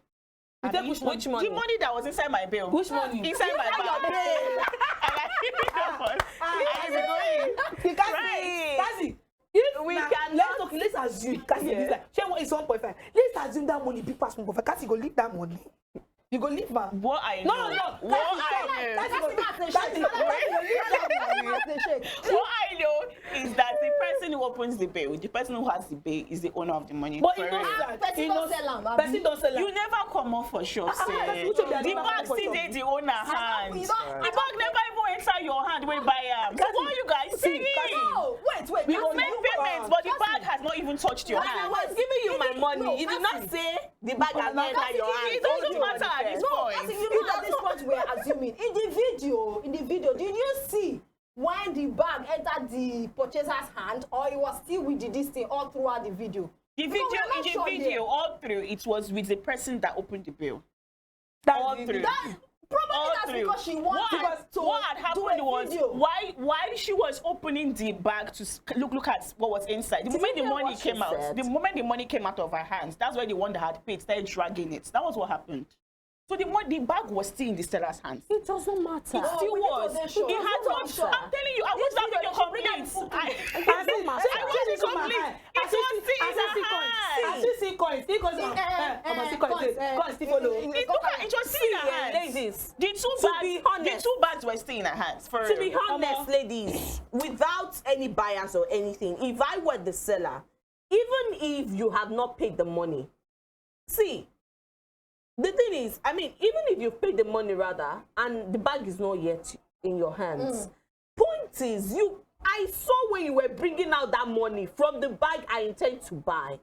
S5: You take which
S7: Which money?
S2: The money that was inside my bill.
S5: Which money?
S2: Inside my bag. And I give it your first. I be going.
S5: Cassie, Cassie, if
S7: We
S5: na-
S7: cannot-
S5: let's assume Cassie is like, share what is 1.5. Let's assume that money big pass 1.5. Cassie go leave that money. You go leave man.
S2: What I
S5: No,
S2: know.
S5: no.
S2: What
S5: Cassie,
S2: I
S5: stop.
S2: know.
S5: Cassie go-
S4: That's
S5: Cassie,
S2: What I know is that the person who opens the bill, the person who has the bill, is the owner of the money.
S5: But he
S2: For
S5: knows
S2: real.
S5: that.
S4: Person
S5: He
S4: don't
S5: knows-
S4: sell am, abi?
S5: Person don't sell am.
S2: You never come off for sure.
S5: Cassie,
S2: Say.
S5: which of
S2: The
S5: them never
S2: bag
S5: come for
S2: still
S5: sure?
S2: dey the owner hand.
S4: you
S2: The
S4: don't-
S2: bag never even enter your hand when buy am. So what you guys
S5: See,
S2: saying?
S5: Cassie,
S4: No, wait.
S5: We
S2: You
S5: go
S2: make
S5: you-
S2: payments, but the bag has not even touched your
S7: When I
S2: hand.
S7: was giving you my money,
S4: no,
S7: you did
S4: Cassie.
S7: not say the bag has not entered your hand.
S2: It doesn't matter at this
S4: No,
S2: point.
S4: Cassie, you know at this point we're assuming. In the video, did you see when the bag entered the purchaser's hand, or it was still with this thing all throughout the video?
S2: The
S4: No,
S2: video,
S4: we're not
S2: in the
S4: sure
S2: video,
S4: there.
S2: all through, it was with the person that opened the bill.
S5: That's
S2: All
S5: the-
S2: through.
S4: That probably
S2: All
S4: that's
S2: through.
S4: because she wanted
S2: What had
S4: to
S2: happened
S4: do a
S2: was
S4: video.
S2: why she was opening the bag to look at what was inside. The moment the
S7: hear
S2: money
S7: what she
S2: came out,
S7: said?
S2: the moment the money came out of her hands, that's why the one that had paid started dragging it. That was what happened. So the bag was still in the seller's hands.
S7: It doesn't matter.
S2: It still
S4: we need to
S2: was.
S4: make sure.
S2: It had
S4: Hold
S2: not.
S4: on, sure.
S2: I'm telling you, I
S4: This
S2: watched that
S4: video,
S2: video
S4: you should bring that
S2: complete.
S4: full
S2: I
S5: Cassie,
S2: watched it
S5: Cassie,
S2: complete.
S5: come
S2: It was still in her
S5: I
S2: hands.
S5: see coins. See coins. See coins. Coins still follow.
S2: It was still in her hands.
S7: Ladies,
S2: The two
S7: to be
S2: bags,
S7: honest-
S2: the two bags were still in her hands. For
S7: to be
S2: real.
S7: honest, ladies, without any bias or anything, if I were the seller, even if you have not paid the money, see, the thing is, I mean, even if you've paid the money rather, and the bag is not yet in your hands, point is, I saw when you were bringing out that money from the bag I intend to buy.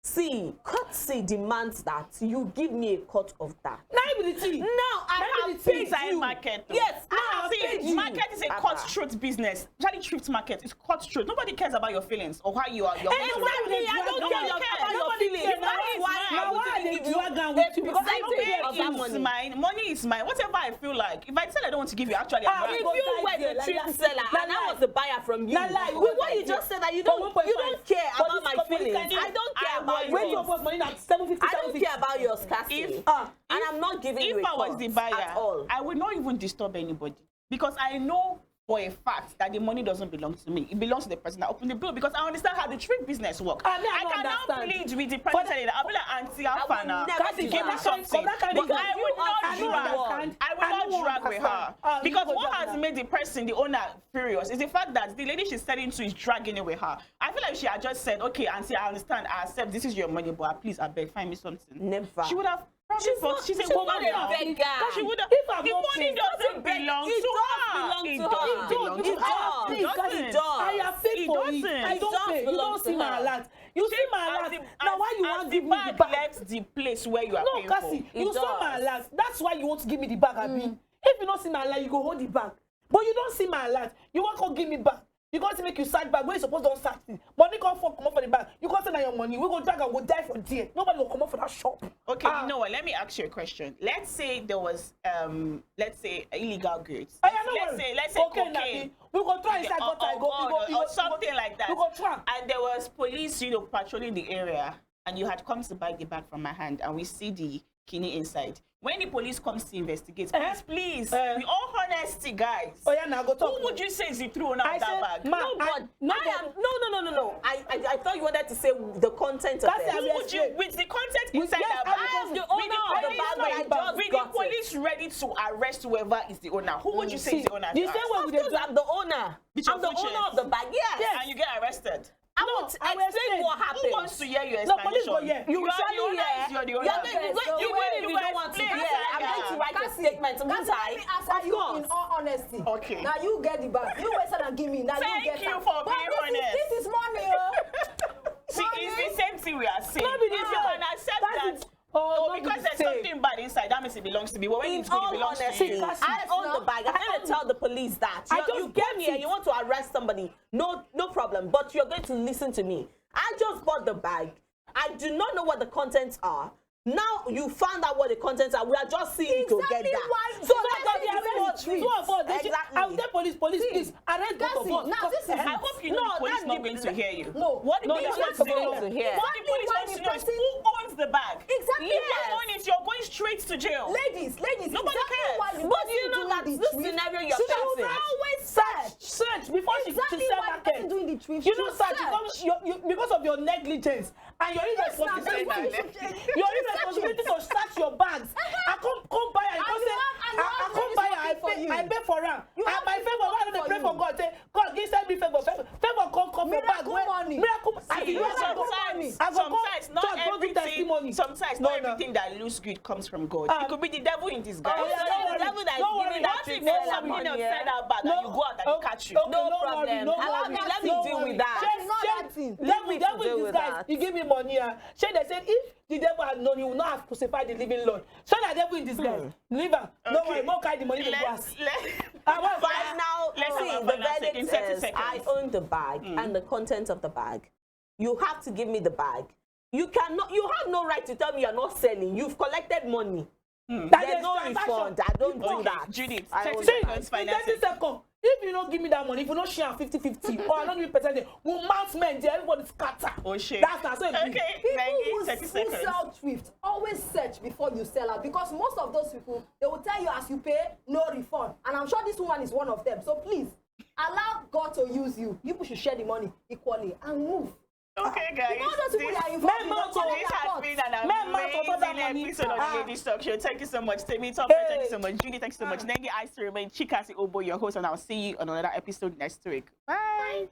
S7: See, courtesy demands that you give me a cut of that.
S5: Liability.
S7: Now I
S2: Maybe
S7: have
S2: the
S7: paid
S2: inside
S7: you.
S2: market. Though.
S7: Yes, I have
S2: See,
S7: paid you.
S2: market is a cutthroat business. Especially thrift market. It's cutthroat. Nobody cares about your feelings or how you are. Your
S7: Exactly, I don't
S2: Nobody
S7: care
S2: cares.
S7: about your
S2: Nobody
S7: feelings.
S2: cares.
S7: That is why
S5: Now
S7: I
S5: why
S7: wouldn't
S5: they
S7: give you
S5: drag am with you? Because I
S7: percentage
S5: pay
S7: of that
S2: Money is
S7: money.
S2: mine. Money is mine. Whatever I feel like. If I tell I don't want to give you, actually, I'm
S7: If
S2: right.
S7: you were the thrift seller and I was the buyer from you,
S5: Nah, lie,
S7: with what
S5: lie,
S7: you just said that you
S5: For
S7: don't
S5: 1.5.
S7: care
S5: For
S7: about
S5: this-
S7: my
S5: for this
S7: feelings.
S5: kind of-
S7: I don't care
S2: I
S7: about
S2: will-
S5: When you
S7: yours.
S5: post money at 750,
S7: I don't care about yours, Cassie.
S2: If-
S7: And I'm not giving you a
S2: If I was
S7: cut
S2: the buyer,
S7: at all.
S2: I would not even disturb anybody because I know for a fact that the money doesn't belong to me. It belongs to the person that opened the bill because I understand how the trade business works.
S5: I mean, I
S2: I
S5: don't
S2: cannot
S5: understand.
S2: plead with the person selling it. I'll be like, Auntie, how
S7: I
S2: far
S7: will
S2: now?
S7: never
S2: Cassie,
S7: do
S2: give me
S7: that.
S2: something.
S5: That kind of
S2: But I
S5: thing.
S2: would not
S5: I don't
S2: drag.
S5: understand.
S2: I will not drag with her. Because what has made the person, the owner, furious is the fact that the lady she's selling to is dragging it with her. I feel like she had just said, okay, Auntie, I understand. I accept this is your money, but please, I beg, find me something.
S7: Never.
S2: She would have She's a
S3: she's
S2: woman
S3: not a
S2: now.
S3: beggar.
S2: She would.
S5: If I'm
S2: The
S5: not
S2: money
S5: paid,
S2: doesn't belong
S3: it
S2: to
S3: does
S2: her.
S3: belong
S2: It
S3: to
S2: does
S3: her.
S2: belong
S3: It
S2: to
S3: does.
S2: her.
S3: It does.
S2: doesn't.
S3: It does.
S5: I have paid
S2: It
S5: for
S2: doesn't.
S5: it. I
S2: It
S5: don't
S3: does
S5: pay. You
S3: belong
S5: don't
S3: to
S5: see my
S3: her.
S5: alert. You see my alert. Now why you want to give me the
S2: bag
S5: bag?
S2: left the place where you are
S5: No,
S2: paying
S5: Cassie,
S2: for.
S5: you
S3: It
S5: saw my
S3: does.
S5: alert. That's why you want to give me the bag, Abi. If you don't see my alert, you go hold the bag. But you don't see my alert. You want to give me back. You can't make you search bag where you supposed to search it. Money can't come up for the bag. You can't say that your money. We go drag and go die for dear. Nobody will come up for that shop.
S2: Okay, you know what? Let me ask you a question. Let's say there was, let's say, illegal goods.
S5: Oh, yeah, no
S2: let's
S5: worry.
S2: say
S5: Okay,
S2: cocaine.
S5: we go try inside
S2: or,
S5: gutter.
S2: or something like that.
S5: We go try.
S2: And there was police, patrolling the area, and you had come to buy the bag from my hand, and we see the kidney inside. When the police comes to investigate, please, with all honesty, guys.
S5: Oh yeah, now go talk.
S2: Who would you say is the true owner of that bag?
S3: No, I thought you wanted to say the content of it.
S2: Who would you, with the content inside
S5: yes,
S2: that bag,
S3: I am the owner of the bag, but I just
S2: with
S3: got
S2: the police ready to arrest whoever is the owner, who would you say is the owner?
S5: The same way
S3: Of
S5: we
S3: course,
S5: dey
S3: I'm the owner.
S2: With
S3: I'm
S2: your
S3: the
S2: full
S3: owner
S2: chest.
S3: of the bag. Yes.
S2: And you get arrested.
S3: I will explain what happened.
S2: Who wants to hear your
S5: No, police
S2: explanation?
S5: go here.
S3: You
S2: are the
S3: usually
S2: owner,
S3: hear.
S2: you're the owner.
S3: You will if you don't want to
S2: explain.
S3: hear. I'm going to write a statement.
S4: Let
S3: Won't
S4: me
S3: I?
S4: answer
S3: Of
S4: you
S3: course.
S4: in all honesty.
S2: Okay.
S4: Now you get the bag. You wasted and give me. Now
S2: Thank
S4: you get
S2: you
S4: am.
S2: for
S4: But
S2: being
S4: this
S2: honest.
S4: This is money, oh.
S2: See, it's the same thing we are saying.
S5: No, be the
S2: If you
S5: same.
S2: can accept
S5: That is-
S2: that,
S5: Oh, no,
S2: because
S5: be
S2: there's
S5: the same.
S2: something bad inside, that means it belongs to me. But when
S3: In
S2: it's good, it
S3: all
S2: belongs to
S3: honesty,
S2: you.
S3: I own the bag. I'm going to tell the police that.
S5: I
S3: You
S5: don't
S3: came
S5: get
S3: here,
S5: it.
S3: you want to arrest somebody. No problem. But you're going to listen to me. I just bought the bag. I do not know what the contents are. Now you found out what the contents are. We are just seeing to get
S4: Exactly
S3: that.
S4: why-
S3: So
S4: that's
S3: that's
S4: the
S3: the
S4: arrest
S3: arrest.
S5: Two of us, they should-
S3: Exactly.
S5: I will tell police, please, arrest both of
S4: Cassie,
S5: us.
S4: now
S5: because-
S4: this is-
S2: I hope you know
S3: No,
S2: the police
S3: that's
S2: not
S3: the-
S2: going to hear you.
S4: No.
S2: What the
S5: No,
S2: police
S5: they're
S2: wants
S5: not
S2: to know,
S3: going to hear.
S2: what the police
S4: Why
S2: wants to
S4: the
S2: know is
S4: person-
S2: who owns the bag.
S4: Exactly.
S2: If you
S3: Yes.
S2: own it, you're going straight to jail.
S4: Ladies,
S2: Nobody
S4: exactly
S2: cares.
S4: why the
S3: But
S4: person
S3: you know
S4: doing
S3: that
S4: the
S3: this
S4: thrift
S3: scenario you're
S4: should
S3: facing.
S4: always search.
S5: Search before
S4: Exactly
S5: she sell
S4: why the
S5: market.
S4: person doing the thrift
S5: You know,
S4: should
S5: search
S4: search.
S5: because of your negligence and your
S4: Yes, now,
S5: irresponsibility.
S4: that's why you should-
S5: Your
S4: you should
S5: irresponsibility
S4: search
S5: to search your bags. I come buy and
S4: And
S5: come
S4: you
S5: say,
S4: have- and you
S5: I
S4: have
S5: come buy
S4: ladies
S5: and
S4: working for
S5: I
S4: you.
S5: pay for am.
S4: You
S5: And
S4: have
S5: my
S4: people
S5: favor, why don't they
S4: working
S5: pray
S4: for
S5: for God? Say, God, give send me favor. Favor come for bag.
S4: Miracle money.
S5: Miracle. I
S2: See,
S5: be I go-
S2: sometimes,
S5: I go come
S2: not
S5: church, go do
S2: everything,
S5: testimony.
S2: sometimes
S5: No,
S2: not
S5: no.
S2: everything that looks good comes from God.
S5: Um,
S2: It could be the devil in disguise.
S3: Oh, yeah,
S5: don't
S3: the
S5: worry,
S3: devil that is
S5: don't
S3: giving
S5: worry.
S3: that
S2: What
S3: trick
S2: if
S3: to
S2: there's
S3: sell
S2: something
S3: money,
S2: outside
S3: yeah?
S2: that bag and you go out and
S5: okay,
S2: they catch you?
S5: okay,
S3: No
S5: no
S3: problem.
S5: worry, no
S3: Allow
S5: worry,
S3: me, let me
S5: no
S3: deal
S5: worry.
S3: with that.
S4: That is not that thing.
S5: Devil
S3: me to
S5: in
S3: deal with
S5: disguise.
S3: that.
S5: He give me money. Shey they said if the devil had known, he would not have crucified the living Lord. So that devil in disguise. Leave her. No
S2: Okay.
S5: worry, more carry the money to
S2: Let's,
S5: pass.
S2: let,
S3: Right now,
S2: Let's
S3: see,
S2: have a
S3: the
S2: final second,
S3: verdict
S2: 30
S3: is
S2: seconds.
S3: I own the bag and the contents of the bag. You have to give me the bag. You have no right to tell me you're not selling. You've collected money.
S5: That
S3: There's
S5: is
S3: no
S5: transaction.
S3: refund. I don't do
S2: Okay,
S3: that.
S2: Judith,
S3: I
S2: 30
S3: own the
S2: seconds.
S3: bag.
S5: In
S2: Final
S5: 30
S2: second.
S5: seconds, if you don't give me that money, if you don't share 50-50, or I don't give you percentage, we'll mount men there, everybody scatter.
S2: Oh, shit.
S5: That's so it be.
S2: Okay,
S4: People
S2: Maggie,
S4: who
S2: 30
S4: who
S2: seconds.
S4: sell thrift always search before you sell out, because most of those people, they will tell you as you pay, no refund. And I'm sure this woman is one of them. So please allow God to use you. You people should share the money equally and move.
S2: Okay, guys.
S4: All those people
S2: this-
S4: that are involved in
S5: Men
S4: the
S5: mouth on-
S2: This has been an
S5: Men mouth on top of that
S2: amazing
S5: money.
S2: episode of the
S5: Ah.
S2: Ladies Talk Show. Thank you so much, Temi Top.
S5: Hey.
S2: Thank you so much, Judy. Thank you so much. Nengi Ice to remain Chikasi Obo, your host, and I'll see you on another episode next week. Bye.